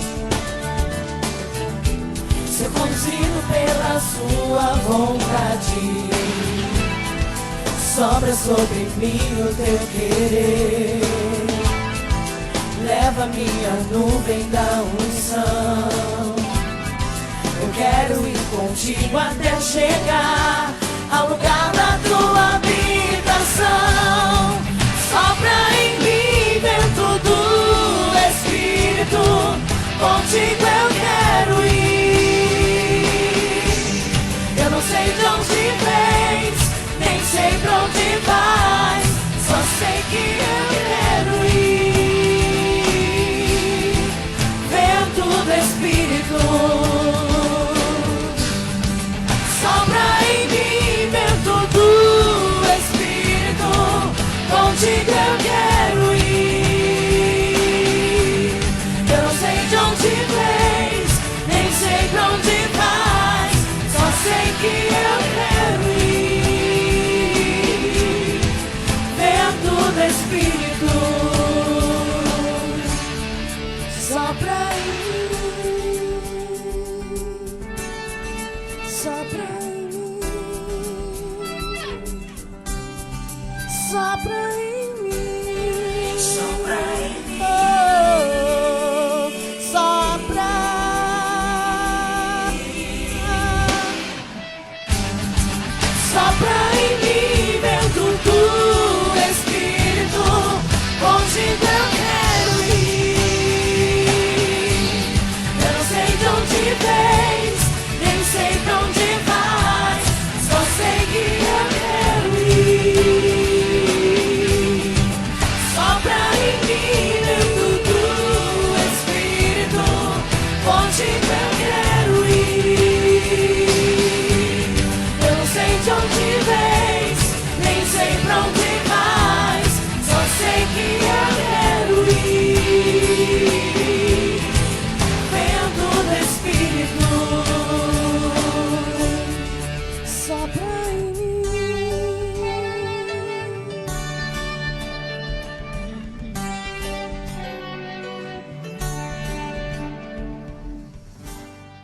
ser conduzido pela sua vontade. Sobra sobre mim o teu querer, leva-me à nuvem da unção. Eu quero ir contigo até chegar ao lugar da tua habitação. Sopra em mim dentro do Espírito, contigo eu quero ir. Eu não sei de onde vens, nem sei pra onde vais, só sei que eu quero ir. Vento do Espírito, sopra em mim dentro do Sopra em mim. Sopra em mim. Oh, sopra. Sopra em mim, vento do Espírito, contigo eu quero ir. Eu não sei de onde vens, nem sei pra onde vais, só sei que eu quero ir. Sopra em mim, vento do Espírito, contigo eu quero ir. Eu não sei de onde vens, nem sei pra onde vais, só sei que eu quero ir. Vento do Espírito, sopra em mim.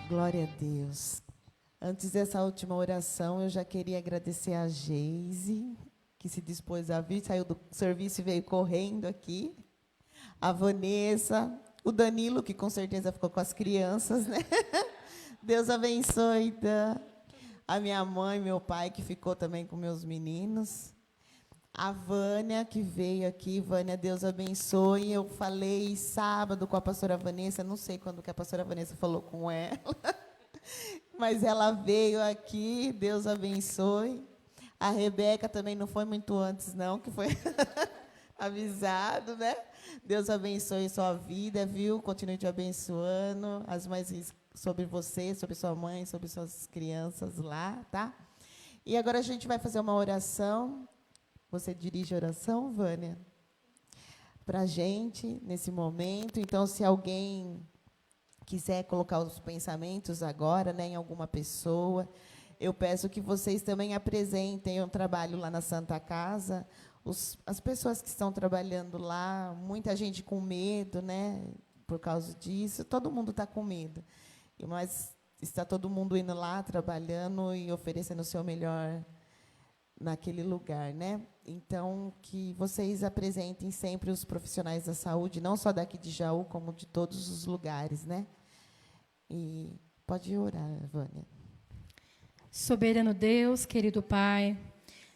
Glória a Deus. Antes dessa última oração, eu já queria agradecer a Geise, que se dispôs a vir, saiu do serviço e veio correndo aqui. A Vanessa, o Danilo, que com certeza ficou com as crianças, né? Deus abençoe, Dan. A minha mãe, meu pai, que ficou também com meus meninos. A Vânia, que veio aqui. Vânia, Deus abençoe. Eu falei sábado com a pastora Vanessa, não sei quando que a pastora Vanessa falou com ela, mas ela veio aqui, Deus abençoe. A Rebeca também não foi muito antes, não, que foi avisado, né? Deus abençoe sua vida, viu? Continue te abençoando. As mães sobre você, sobre sua mãe, sobre suas crianças lá, tá? E agora a gente vai fazer uma oração. Você dirige a oração, Vânia? Para a gente, nesse momento. Então, se alguém quiser colocar os pensamentos agora, né, em alguma pessoa, eu peço que vocês também apresentem. Eu trabalho lá na Santa Casa, as pessoas que estão trabalhando lá, muita gente com medo, né, por causa disso. Todo mundo está com medo, mas está todo mundo indo lá, trabalhando e oferecendo o seu melhor naquele lugar, né? Então, que vocês apresentem sempre os profissionais da saúde, não só daqui de Jaú, como de todos os lugares, né? E pode orar, Vânia. Soberano Deus, querido Pai,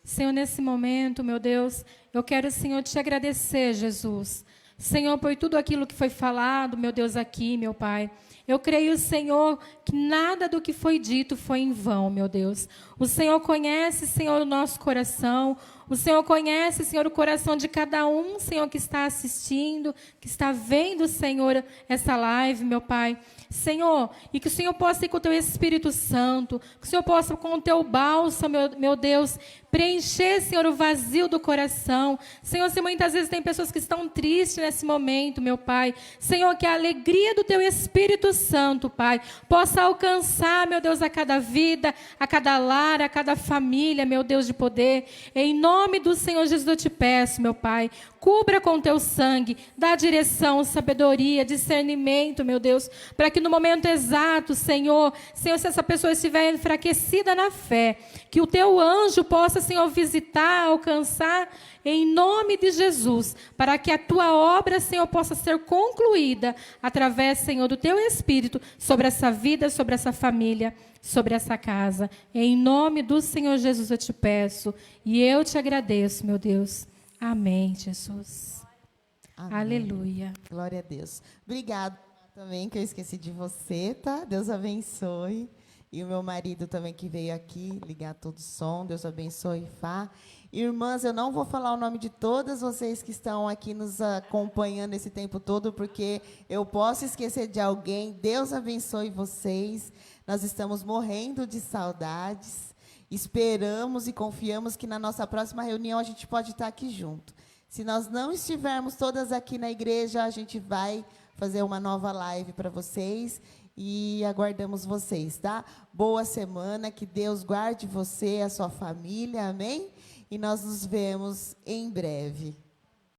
Senhor, nesse momento, meu Deus, eu quero, Senhor, te agradecer, Jesus. Senhor, por tudo aquilo que foi falado, meu Deus, aqui, meu Pai. Eu creio, Senhor, que nada do que foi dito foi em vão, meu Deus. O Senhor conhece, Senhor, o nosso coração. O Senhor conhece, Senhor, o coração de cada um, Senhor, que está assistindo, que está vendo, Senhor, essa live, meu Pai. Senhor, e que o Senhor possa ir com o Teu Espírito Santo, que o Senhor possa, com o Teu bálsamo, meu Deus, preencher, Senhor, o vazio do coração. Senhor, se muitas vezes tem pessoas que estão tristes nesse momento, meu Pai. Senhor, que a alegria do Teu Espírito Santo, Pai, possa alcançar, meu Deus, a cada vida, a cada lar, a cada família, meu Deus de poder. Em nome do Senhor Jesus eu te peço, meu Pai, cubra com Teu sangue, dá direção, sabedoria, discernimento, meu Deus, para que no momento exato, Senhor, se essa pessoa estiver enfraquecida na fé, que o Teu anjo possa, Senhor, visitar, alcançar, em nome de Jesus, para que a Tua obra, Senhor, possa ser concluída através, Senhor, do Teu Espírito sobre essa vida, sobre essa família, sobre essa casa. Em nome do Senhor Jesus eu te peço e eu te agradeço, meu Deus. Amém, Jesus. Amém. Aleluia. Glória a Deus. Obrigada também, que eu esqueci de você, tá? Deus abençoe. E o meu marido também que veio aqui ligar todo o som. Deus abençoe, Fá. Irmãs, eu não vou falar o nome de todas vocês que estão aqui nos acompanhando esse tempo todo, porque eu posso esquecer de alguém. Deus abençoe vocês. Nós estamos morrendo de saudades. Esperamos e confiamos que na nossa próxima reunião a gente pode estar aqui junto. Se nós não estivermos todas aqui na igreja, a gente vai fazer uma nova live para vocês e aguardamos vocês, tá? Boa semana, que Deus guarde você e a sua família, amém? E nós nos vemos em breve.